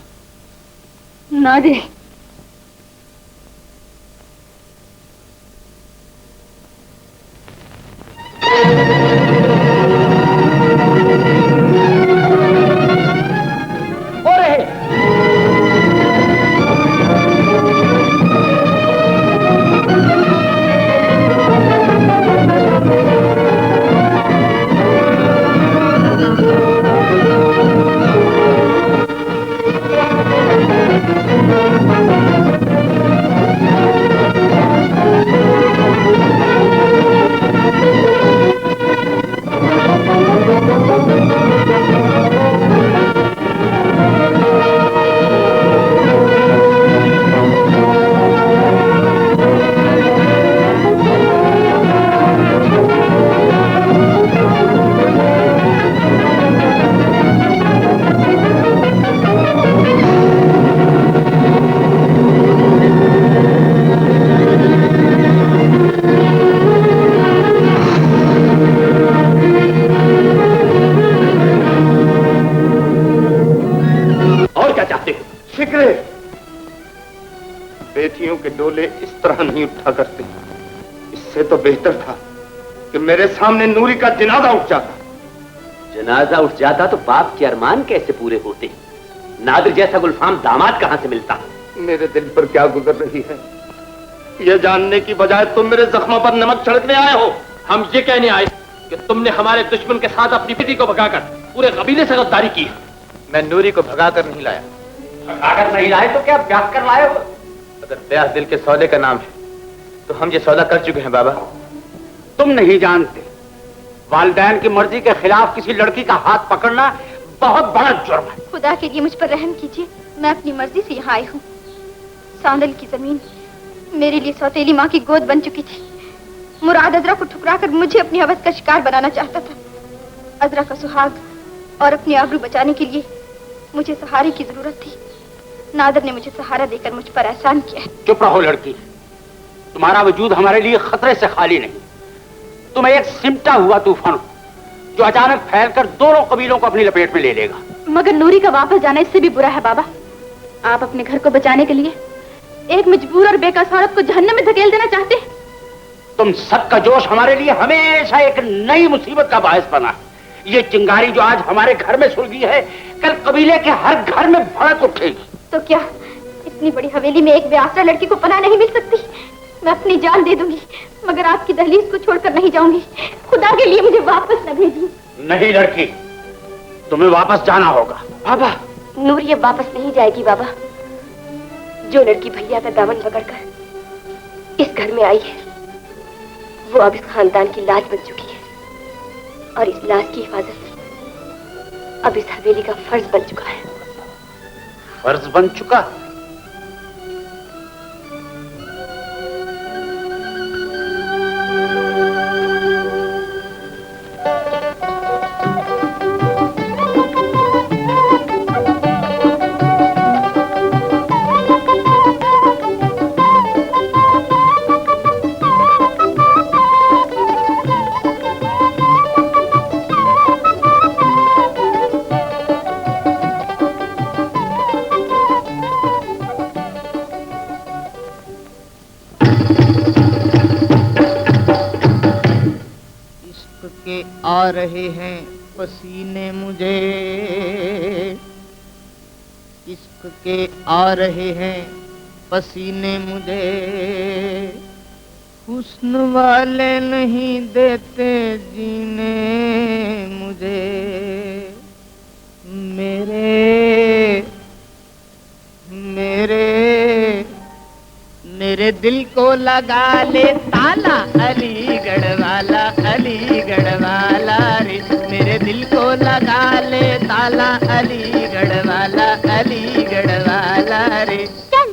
नादिर, चाहते हो? शिकरे, बेटियों के डोले इस तरह नहीं उठा करते। इससे तो बेहतर था कि मेरे सामने नूरी का जनाजा उठ जाता। जनाजा उठ जाता तो बाप के अरमान कैसे पूरे होते? नादिर जैसा गुलफाम दामाद कहां से मिलता? मेरे दिल पर क्या गुजर रही है, यह जानने की बजाय तुम मेरे जख्मों पर नमक छिड़कने आए हो। हम ये कहने आए कि तुमने हमारे दुश्मन के साथ अपनी बेटी को भगाकर पूरे कबीले से गद्दारी की। मैं नूरी को भगाकर नहीं लाया। भगाकर नहीं लाए तो क्या ब्याह कर लाए हो? अगर ब्याह दिल के सौदे का नाम है तो हम ये सौदा कर चुके हैं बाबा। तुम नहीं जानते, वालिदैन की मर्जी के खिलाफ किसी लड़की का हाथ पकड़ना बहुत बड़ा जुर्म है। खुदा के लिए मुझ पर रहम कीजिए, मैं अपनी मर्जी से यहाँ आई हूँ। सांदल की जमीन मेरे लिए सौतेली माँ की गोद बन चुकी थी। मुराद अजरा को ठुकराकर मुझे अपनी हवस का शिकार बनाना चाहता था। अजरा का सुहाग और अपनी आबरू बचाने के लिए मुझे सहारे की जरूरत थी। नादर ने मुझे सहारा देकर मुझ पर एहसान किया। चुप रहो लड़की, तुम्हारा वजूद हमारे लिए खतरे से खाली नहीं। तुम एक सिमटा हुआ तूफान जो अचानक फैलकर दोनों कबीलों को अपनी लपेट में ले लेगा। मगर नूरी का वापस जाना इससे भी बुरा है बाबा। आप अपने घर को बचाने के लिए एक मजबूर और बेकस औरत को जहन्नम में धकेल देना चाहते हैं। तुम सबका जोश हमारे लिए हमेशा एक नई मुसीबत का बायस बना है। ये चिंगारी जो आज हमारे घर में सुलगी है, कल कबीले के हर घर में भड़क उठेगी। तो क्या इतनी बड़ी हवेली में एक बेआसरा लड़की को पनाह नहीं मिल सकती? मैं अपनी जान दे दूंगी मगर आपकी दहलीज को छोड़कर नहीं जाऊंगी। खुदा के लिए मुझे वापस न भेजिए। नहीं लड़की, तुम्हें वापस जाना होगा। बाबा, नूरी अब वापस नहीं जाएगी बाबा। जो लड़की भैया का दामन पकड़कर इस घर में आई है वो अब इस खानदान की लाज बन चुकी है और इस लाज की हिफाजत अब इस हवेली का फर्ज बन चुका है। फर्ज बन चुका? आ रहे हैं पसीने मुझे, इश्क के आ रहे हैं पसीने मुझे, हुस्न वाले नहीं देते जीने मुझे। मेरे मेरे मेरे दिल को लगा ले ताला अलीगढ़ वाला, अलीगढ़ वाला रे। मेरे दिल को लगा ले ताला अलीगढ़ वाला, अलीगढ़ वाला रे। चल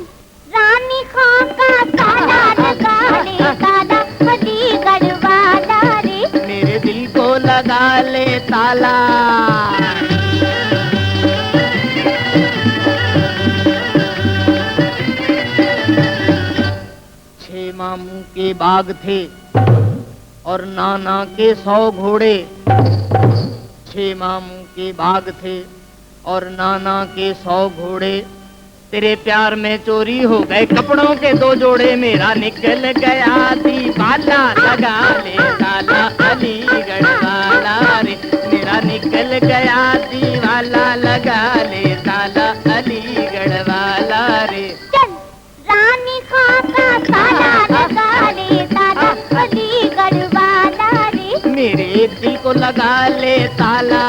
रानी खां का ताला लगा ले ताला अलीगढ़ वाला रे। मेरे दिल को लगा ले ताला। मामू के बाग थे और नाना के 100 घोड़े। 6 मामू के बाग थे और नाना के 100 घोड़े। तेरे प्यार में चोरी हो गए कपड़ों के 2 जोड़े। मेरा निकल गया दीवाला लगा ले ताला अलीगढ़ वाला रे। मेरा निकल गया दीवाला लगा ले ताला अलीगढ़ वाला रे। रानी खां का ताला लगा ले ताला अलीगढ़ वाला रे। मेरे दिल को लगा ले ताला।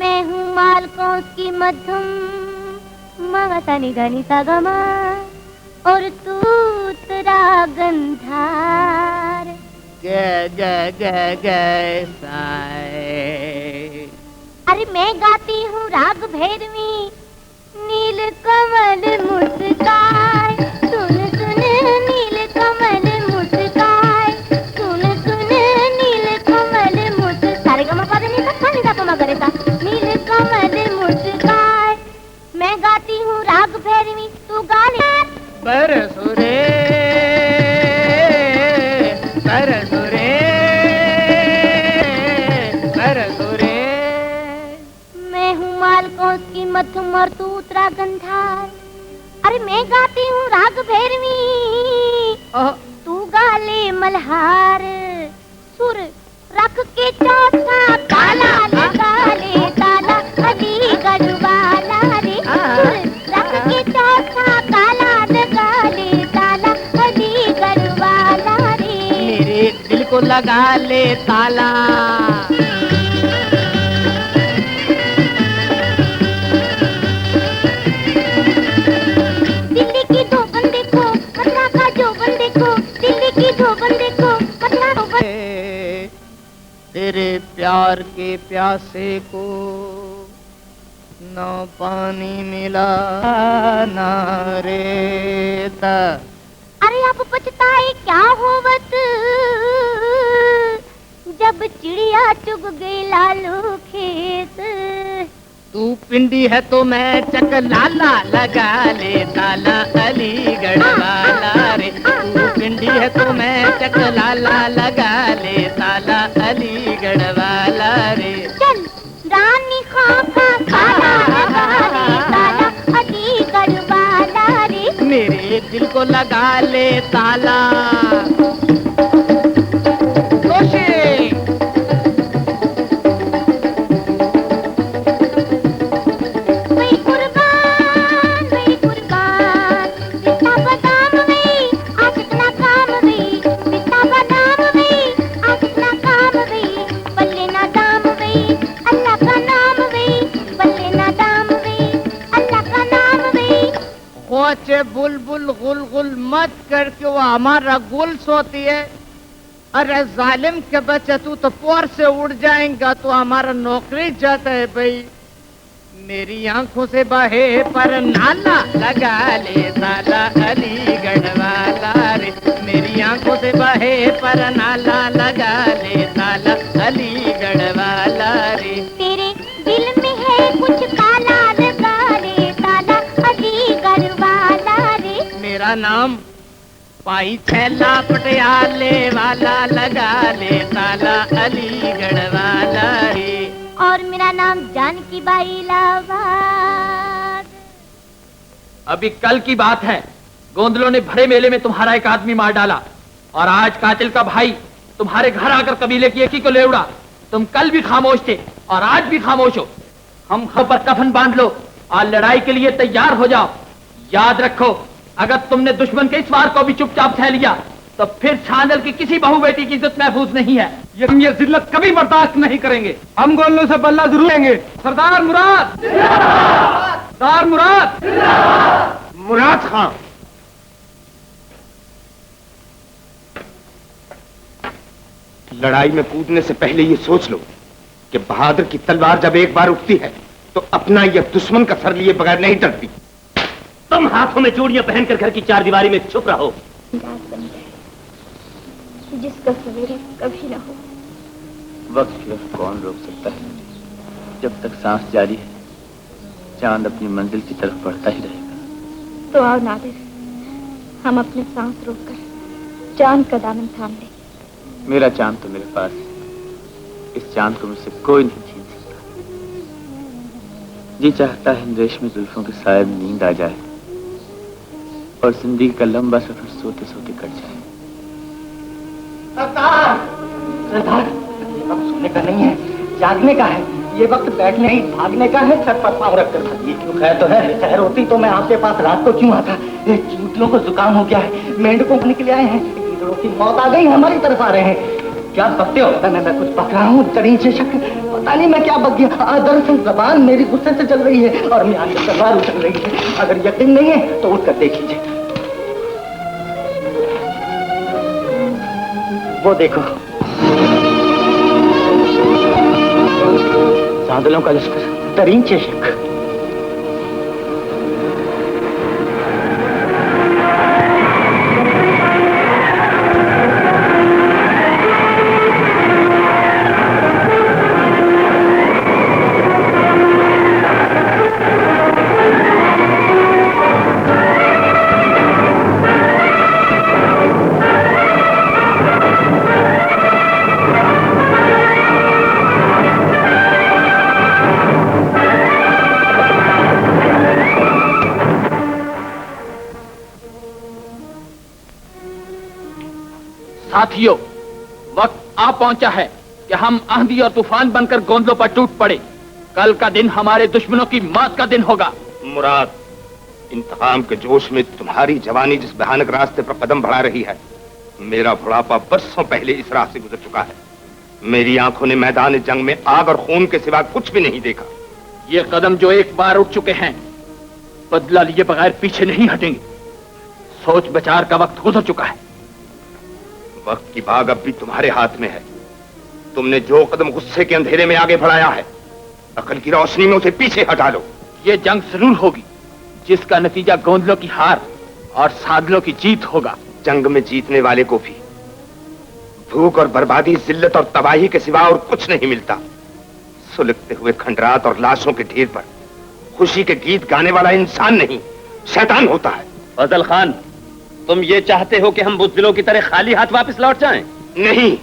मैं हूँ मालकों की मधुम मगा सनी धनी सगमा और तू तेरा गंधार। अरे मैं गाती हूँ राग भैरवी नील कमल मुस्काए। सुन सुन नील कमल मुस्काए, सुन सुन नील कमल मुस्काए। सारे गमा पा नहीं सकता नहीं था मगर था नील कमल मुस्काए। मैं गाती हूँ राग भैरवी तू गा ले। बरसुरे बरसुरे और तू उतरा गंधार। अरे मैं गाती हूँ राग भैरवी, तू गाले मल्हार। सुर रख के चौथा काला लगा ले ताला अलीगढ़ वाला रे। सुर रख के चौथा काला लगा ले ताला अलीगढ़ वाला रे। मेरे दिल को लगा ले ताला। दिल्ली की धोबन देखो, मथुरा का जोबन देखो। दिल्ली की धोबन देखो, मथुरा धोबन। तेरे प्यार के प्यासे को न पानी मिला न रेता। अरे अब पछताए क्या होवत, जब चिड़िया चुग गई लालू खेत। तू पिंडी है तो मैं चकलाला लगा ले ताला अलीगढ़ वाला रे। तू पिंडी है तो मैं चकलाला लगा ले ताला अलीगढ़ वाला रे। चल रानी खाका काला लगा ले ताला अलीगढ़ वाला रे। मेरे दिल को लगा ले ताला। बुलबुल गुल गुल मत करके वो हमारा गुल सोती है। अरे जालिम के बच्चे तू तो पोर से उड़ जाएगा तो हमारा नौकरी जाता है भाई। मेरी आंखों से बहे पर नाला लगा ले ताला अलीगढ़ वाला रे। मेरी आंखों से बहे पर नाला लगा ले ताला अलीगढ़ वाला रे। तेरे दिल में है कुछ काला लगा ले ताला अलीगढ़ वाला रे। मेरा नाम पाई छैला पटियाले वाला लगा ले ताला अलीगढ़ वाला रे। और मेरा नाम जानकी बाई इलाहाबाद। अभी कल की बात है, गोंदलों ने भरे मेले में तुम्हारा एक आदमी मार डाला और आज कातिल का भाई तुम्हारे घर आकर कबीले की एक ही को ले उड़ा। तुम कल भी खामोश थे और आज भी खामोश हो। हम पर कफन बांध लो और लड़ाई के लिए तैयार हो जाओ। याद रखो, अगर तुमने दुश्मन के इस वार को भी चुपचाप सह लिया तो फिर छानल की किसी बहू बेटी की इज्जत महफूज नहीं है। ये जिल्लत कभी बर्दाश्त नहीं करेंगे। हम गोलों से बल्ला जरूर लेंगे। सरदार मुराद, सरदार मुराद, मुराद खां। लड़ाई में कूदने से पहले ये सोच लो कि बहादुर की तलवार जब एक बार उठती है तो अपना यह दुश्मन का सर लिए बगैर नहीं डरती। तुम हाथों में चूड़ियां पहनकर घर की चारदीवारी में छुप रहो। जिसका सवेरे कभी ना हो। वक्त की तरफ कौन रोक सकता है? जब तक सांस जारी है चांद अपनी मंजिल की तरफ बढ़ता ही रहेगा। तो आओ नादिर, हम अपने सांस रोककर चांद का दामन थाम लें। मेरा चांद तो मेरे पास है, इस चांद को मुझसे कोई नहीं छीन सकता। जी चाहता है इन रेशमी जुल्फों के साए में नींद आ जाए और जिंदगी का लंबा सफर सोते सोते कट जाए। सरदार, सरदार, ये वक्त सोने का नहीं है, जागने का है। ये वक्त बैठने ही भागने का है। सर पर पाँव रखकर भागिए। क्यों खैर तो है, खैर होती तो मैं आपके पास रात को क्यों आता। ये चींटियों को जुकाम हो गया है, मेंढकों को निकले आए हैं, गिदड़ों की मौत आ गई, हमारी तरफ आ रहे हैं। क्या बकते हो? मैं कुछ बक रहा हूँ, जरीन से शक। पता नहीं मैं क्या बक गया। दरअसल जबान मेरी गुस्से से चल रही है और मैं आगे तलवार उछल रही है। अगर यकीन नहीं है तो उठकर देख लीजिए। वो देखो, सादलों का लश्कर, तरीन चेशक। साथियों, वक्त आ पहुंचा है कि हम आंधी और तूफान बनकर गोंदलों पर टूट पड़े। कल का दिन हमारे दुश्मनों की मौत का दिन होगा। मुराद, इंतकाम के जोश में तुम्हारी जवानी जिस भयानक रास्ते पर कदम बढ़ा रही है, मेरा बुढ़ापा बरसों पहले इस राह से गुजर चुका है। मेरी आंखों ने मैदान जंग में आग और खून के सिवा कुछ भी नहीं देखा। ये कदम जो एक बार उठ चुके हैं, बदला लिए बगैर पीछे नहीं हटेंगे। सोच विचार का वक्त गुजर चुका है। वक्त की बाग अब भी तुम्हारे हाथ में है। तुमने जो कदम गुस्से के अंधेरे में आगे बढ़ाया है, अकल की रोशनी में उसे पीछे हटा लो। ये जंग जरूर होगी जिसका नतीजा गोंदलों की हार और सादलों की जीत होगा। जंग में जीतने वाले को भी भूख और बर्बादी, जिल्लत और तबाही के सिवा और कुछ नहीं मिलता। सुलगते हुए खंडरात और लाशों के ढेर पर खुशी के गीत गाने वाला इंसान नहीं, शैतान होता है। फजल खान, तुम ये चाहते हो कि हम बुज़दिलों की तरह खाली हाथ वापस लौट जाएं? नहीं,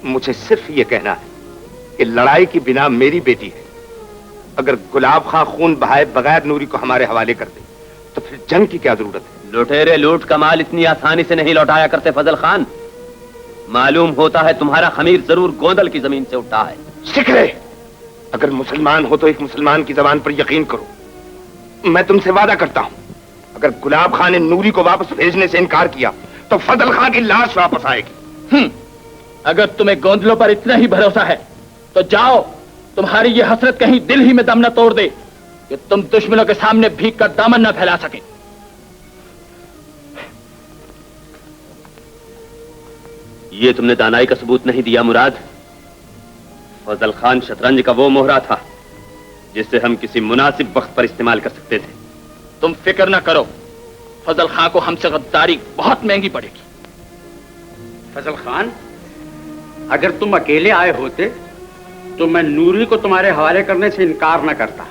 मुझे सिर्फ ये कहना है कि लड़ाई की बिना मेरी बेटी है। अगर गुलाब खां खून बहाए बगैर नूरी को हमारे हवाले कर दे तो फिर जंग की क्या जरूरत है? लुटेरे लूट का माल इतनी आसानी से नहीं लौटाया करते फजल खान। मालूम होता है तुम्हारा खमीर जरूर गोंदल की जमीन से उठा है। शिकरे, अगर मुसलमान हो तो एक मुसलमान की जबान पर यकीन करो। मैं तुमसे वादा करता हूं, अगर गुलाब खां ने नूरी को वापस भेजने से इनकार किया तो फजल खां की लाश वापस आएगी। अगर तुम्हें गोंदलों पर इतना ही भरोसा है तो जाओ, तुम्हारी ये हसरत कहीं दिल ही में दम न तोड़ दे कि तुम दुश्मनों के सामने भीख कर दामन न फैला सके। ये तुमने दानाई का सबूत नहीं दिया मुराद। फजल खान शतरंज का वो मोहरा था जिसे हम किसी मुनासिब वक्त पर इस्तेमाल कर सकते थे। तुम फिक्र न करो, फजल खान को हमसे गद्दारी बहुत महंगी पड़ेगी। फजल खान, अगर तुम अकेले आए होते तो मैं नूरी को तुम्हारे हवाले करने से इनकार न करता,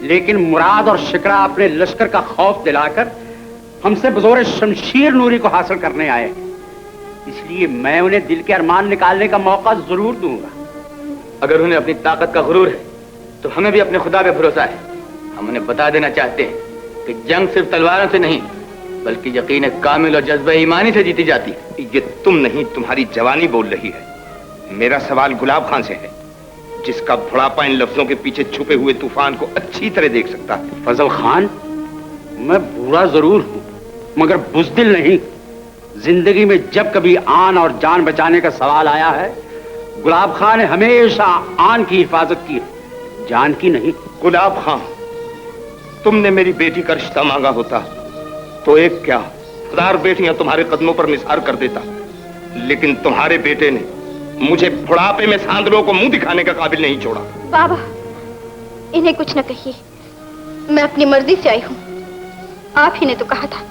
लेकिन मुराद और शिकरा अपने लश्कर का खौफ दिलाकर हमसे बजोर शमशीर नूरी को हासिल करने आए, इसलिए मैं उन्हें दिल के अरमान निकालने का मौका जरूर दूंगा। अगर उन्हें अपनी ताकत का गुरूर है तो हमें भी अपने खुदा पे भरोसा है। हम उन्हें बता देना चाहते हैं कि जंग सिर्फ तलवारों से नहीं बल्कि यकीन कामिल और जज्बा ईमानी से जीती जाती है। ये तुम नहीं, तुम्हारी जवानी बोल रही है। मेरा सवाल गुलाब खां से है, जिसका बुढ़ापा इन लफ्जों के पीछे छुपे हुए तूफान को अच्छी तरह देख सकता है। फजल खान, मैं बूढ़ा जरूर हूं मगर बुज़दिल नहीं। जिंदगी में जब कभी आन और जान बचाने का सवाल आया है, गुलाब खां ने हमेशा आन की हिफाजत की, जान की नहीं। गुलाब खां, तुमने मेरी बेटी का रिश्ता मांगा होता तो एक क्या 1000 बेटियां तुम्हारे कदमों पर निसार कर देता, लेकिन तुम्हारे बेटे ने मुझे बुढ़ापे में सांदलों को मुंह दिखाने का काबिल नहीं छोड़ा। बाबा, इन्हें कुछ न कहिए, मैं अपनी मर्जी से आई हूँ। आप ही ने तो कहा था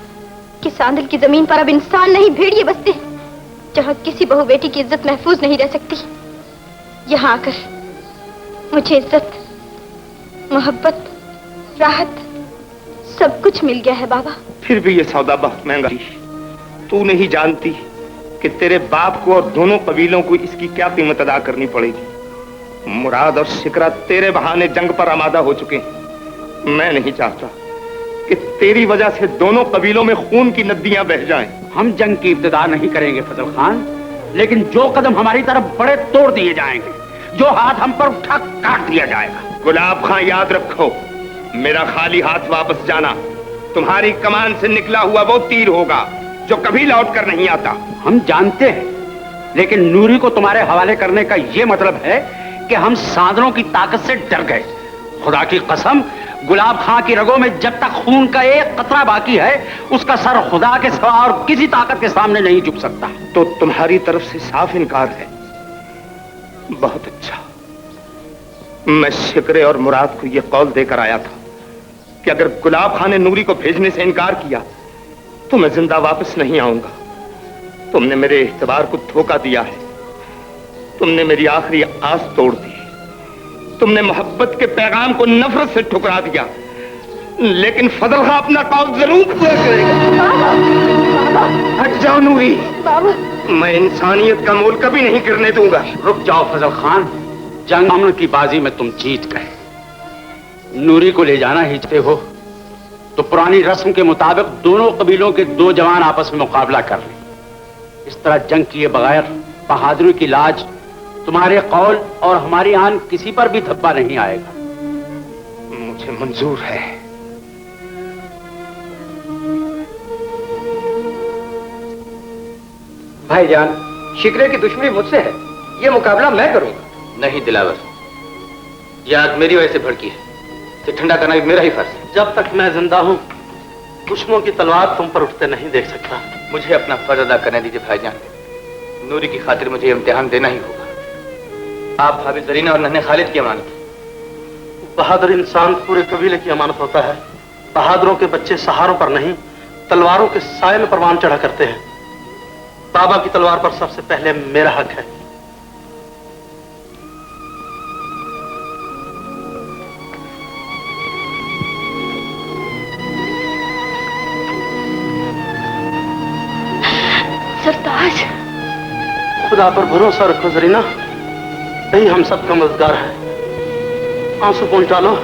कि सांदल की जमीन पर अब इंसान नहीं भेड़िए बसते हैं, जहाँ किसी बहू बेटी की इज्जत महफूज नहीं रह सकती। यहाँ आकर मुझे इज्जत, मोहब्बत, राहत सब कुछ मिल गया है बाबा। फिर भी ये सौदा बहुत महंगा। तू नहीं जानती कि तेरे बाप को और दोनों कबीलों को इसकी क्या कीमत अदा करनी पड़ेगी। मुराद और शिकरा तेरे बहाने जंग पर आमादा हो चुके हैं। मैं नहीं चाहता कि तेरी वजह से दोनों कबीलों में खून की नदियां बह जाएं। हम जंग की इब्तिदा नहीं करेंगे फजल खान, लेकिन जो कदम हमारी तरफ बड़े तोड़ दिए जाएंगे, जो हाथ हम पर उठा काट दिया जाएगा। गुलाब खां, याद रखो, मेरा खाली हाथ वापस जाना तुम्हारी कमान से निकला हुआ वो तीर होगा जो कभी लौट कर नहीं आता। हम जानते हैं, लेकिन नूरी को तुम्हारे हवाले करने का यह मतलब है कि हम सांदलों की ताकत से डर गए। खुदा की कसम, गुलाब खां की रगों में जब तक खून का एक कतरा बाकी है, उसका सर खुदा के सिवा और किसी ताकत के सामने नहीं झुक सकता। तो तुम्हारी तरफ से साफ इनकार है। बहुत अच्छा, मैं शिकरे और मुराद को यह कौल देकर आया था कि अगर गुलाब खां ने नूरी को भेजने से इनकार किया तो मैं जिंदा वापस नहीं आऊंगा। तुमने मेरे इख्तिबार को धोखा दिया है। तुमने मेरी आखिरी आस तोड़ दी। तुमने मोहब्बत के पैगाम को नफरत से ठुकरा दिया, लेकिन फजल खां अपना कौल जरूर पूरा करेगा। हट जाओ नूरी, मैं इंसानियत का मोल कभी नहीं गिरने दूंगा। रुक जाओ फजल खान, जंग अमन की बाजी में तुम जीत गए। नूरी को ले जाना ही चाहते हो तो पुरानी रस्म के मुताबिक दोनों कबीलों के 2 जवान आपस में मुकाबला कर लें। इस तरह जंग किए बगैर बहादुरी की लाज तुम्हारे कौल और हमारी आन किसी पर भी धब्बा नहीं आएगा। मुझे मंजूर है। भाईजान, शिकरे की दुश्मनी मुझसे है, ये मुकाबला मैं करूंगा। नहीं दिलावर, ये आग मेरी वजह से भड़की है, इसे ठंडा करना भी मेरा ही फर्ज है। जब तक मैं जिंदा हूं दुश्मनों की तलवार तुम पर उठते नहीं देख सकता। मुझे अपना फर्ज अदा करने दीजिए भाईजान, नूरी की खातिर मुझे इम्तिहान देना ही होगा। आप भाभी जरीना और नन्हे खालिद की अमानत। बहादुर इंसान पूरे कबीले की अमानत होता है। बहादुरों के बच्चे सहारों पर नहीं तलवारों के साए में परवान चढ़ा करते हैं। बाबा की तलवार पर सबसे पहले मेरा हक है। सरताज, खुदा पर भरोसा रखो जरीना, यही हम सबका मददगार है। आंसू पहुंचा लो।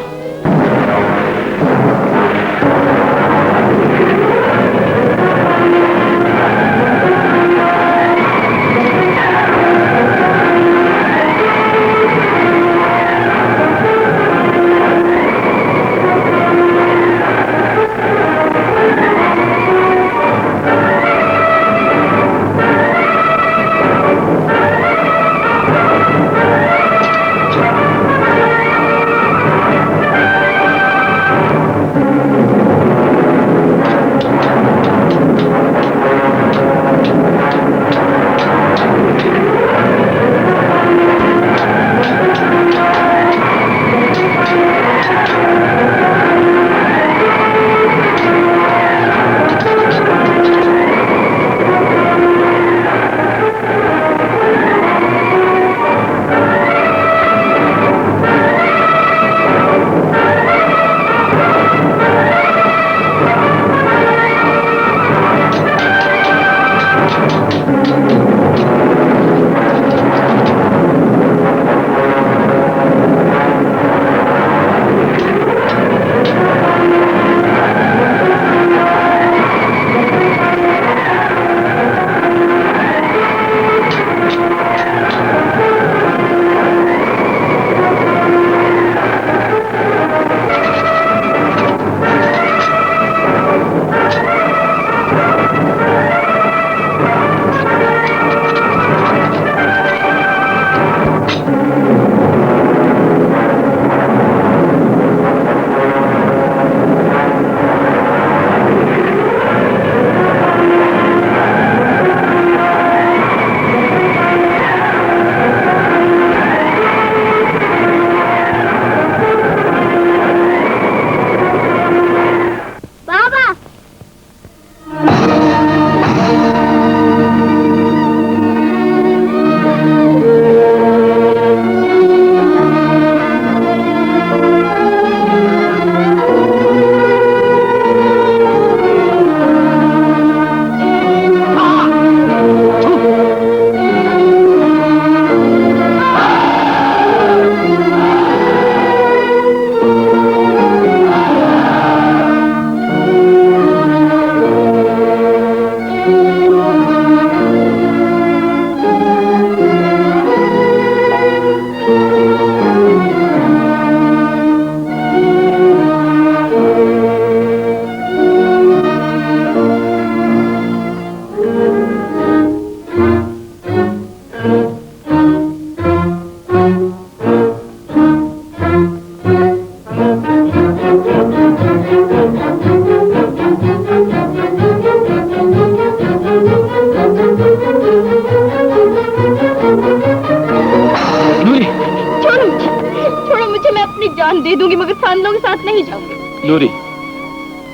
नूरी,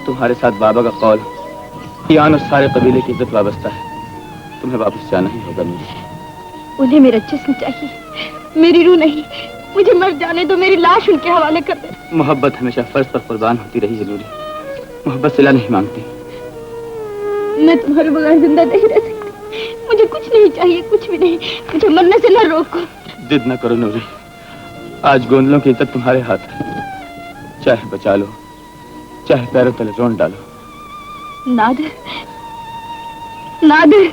तुम्हारे साथ बाबा का कौल यान और सारे कबीले की इज्जत वाबस्ता है। तुम्हें वापस जाना ही होगा नूरी। उन्हें मेरा जिस्म चाहिए, मेरी रूह नहीं। मुझे मर जाने दो, मेरी लाश उनके हवाले कर दे। मोहब्बत हमेशा फर्ज पर कुर्बान होती रही है नूरी, मोहब्बत सिला नहीं मांगती। मैं तुम्हारे बगैर जिंदा नहीं रह सकती। मुझे कुछ नहीं चाहिए, कुछ भी नहीं। मुझे मरने से न रोको। जिद न करो नूरी, आज गोंदलों की इज्जत तुम्हारे हाथ है। चाहे बचा लो, चाहे पैरों तले रोंद डालो। नादिर, नादिर,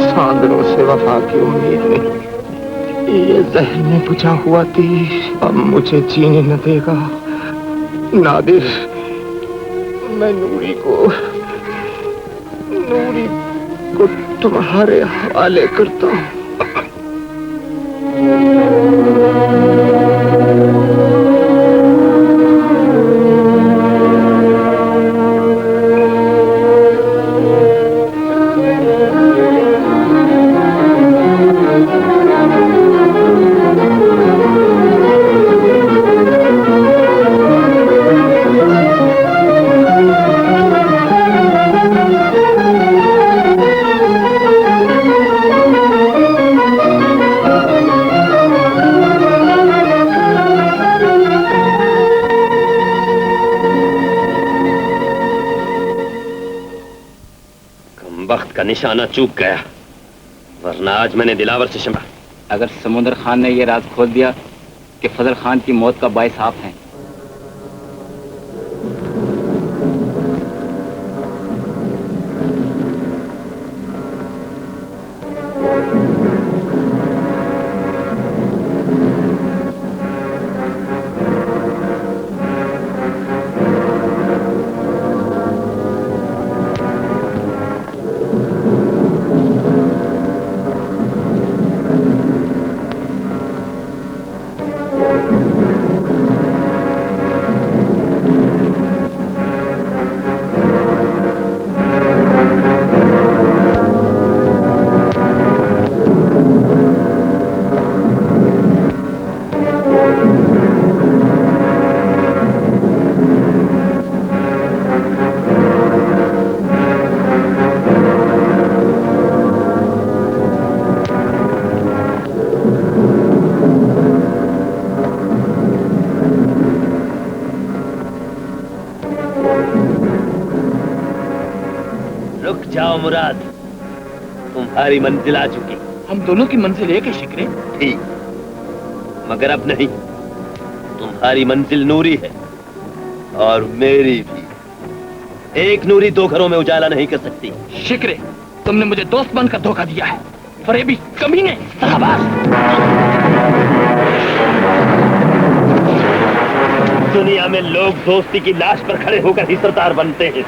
सांदरों से वफा की उम्मीद नहीं, ये जहन में बुझा हुआ तीर अब मुझे जीने न देगा। नादिर, मैं नूरी को तुम्हारे हवाले करता हूँ। निशाना चूक गया, वरना आज मैंने दिलावर से क्षमा। अगर समुद्र खान ने यह राज खोल दिया कि फजल खान की मौत का बाइस आप हैं, मुराद, तुम्हारी मंजिल आ चुकी। हम दोनों की मंजिल एक है शिकरे। ठीक, मगर अब नहीं। तुम्हारी मंजिल नूरी है और मेरी भी। एक नूरी दो घरों में उजाला नहीं कर सकती। शिकरे, तुमने मुझे दोस्त बनकर धोखा दिया है, फरेबी कमीने। शाबाश। दुनिया में लोग दोस्ती की लाश पर खड़े होकर ही सरदार बनते हैं।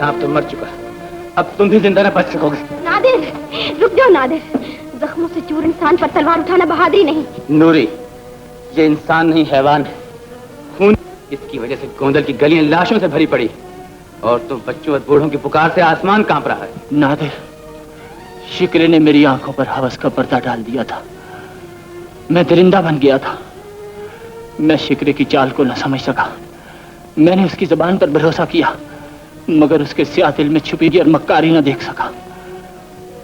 सांप तो मर चुका, अब तुम भी जिंदा न बच सकोगे। नादिर, रुक जाओ नादिर। जख्मों से चूर इंसान पर तलवार उठाना बहादुरी नहीं। नूरी, ये इंसान नहीं हैवान है। खून, इसकी वजह से गोंदल की गलियां लाशों से भरी पड़ी और तुम बच्चों और बूढ़ों की पुकार से आसमान कांप रहा है। नादिर, शिकरे ने मेरी आंखों पर हवस का पर्दा डाल दिया था। मैं दरिंदा बन गया था। मैं शिकरे की चाल को न समझ सका। मैंने उसकी जबान पर भरोसा किया, मगर उसके स्याह दिल में छुपी और मक्कारी न देख सका।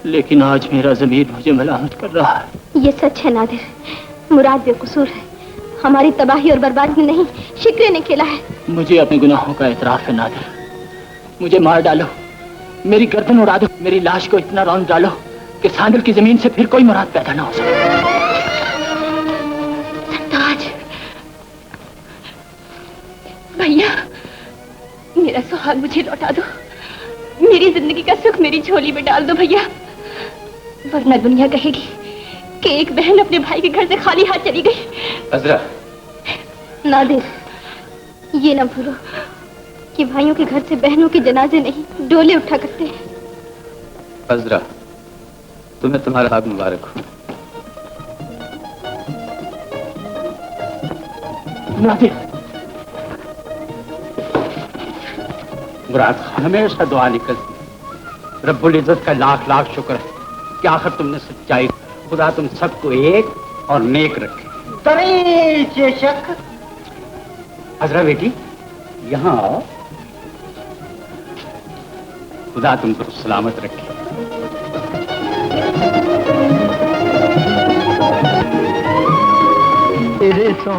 लेकिन आज मेरा ज़मीर मुझे मलामत कर रहा है। ये सच है नादिर, मुराद बेकसूर है। हमारी तबाही और बर्बादी में नहीं, शिकरे ने खेला है। मुझे अपने गुनाहों का एतराफ है नादिर। मुझे मार डालो, मेरी गर्दन उड़ा दो, मेरी लाश को इतना रौंद डालो कि सांदल की जमीन से फिर कोई मुराद पैदा ना हो सके। भैया, मेरा सुहाग मुझे लौटा दो। मेरी जिंदगी का सुख मेरी झोली में डाल दो भैया, वरना दुनिया कहेगी कि एक बहन अपने भाई के घर से खाली हाथ चली गई। अजरा, नादिर, ये ना भूलो कि भाइयों के घर से बहनों के जनाजे नहीं, डोले उठा करते हैं। अजरा, तुम्हें तुम्हारा हाथ मुबारक हो। नादिर, मुराद खान हमेशा दुआ निकलती है। रब्बुल इज्जत का लाख लाख शुक्र है कि आखिर तुमने सच्चाई, खुदा तुम सबको एक और नेक रखे। शक अजरा बेटी यहाँ आओ, खुदा तुमको सलामत रखे। तेरे सो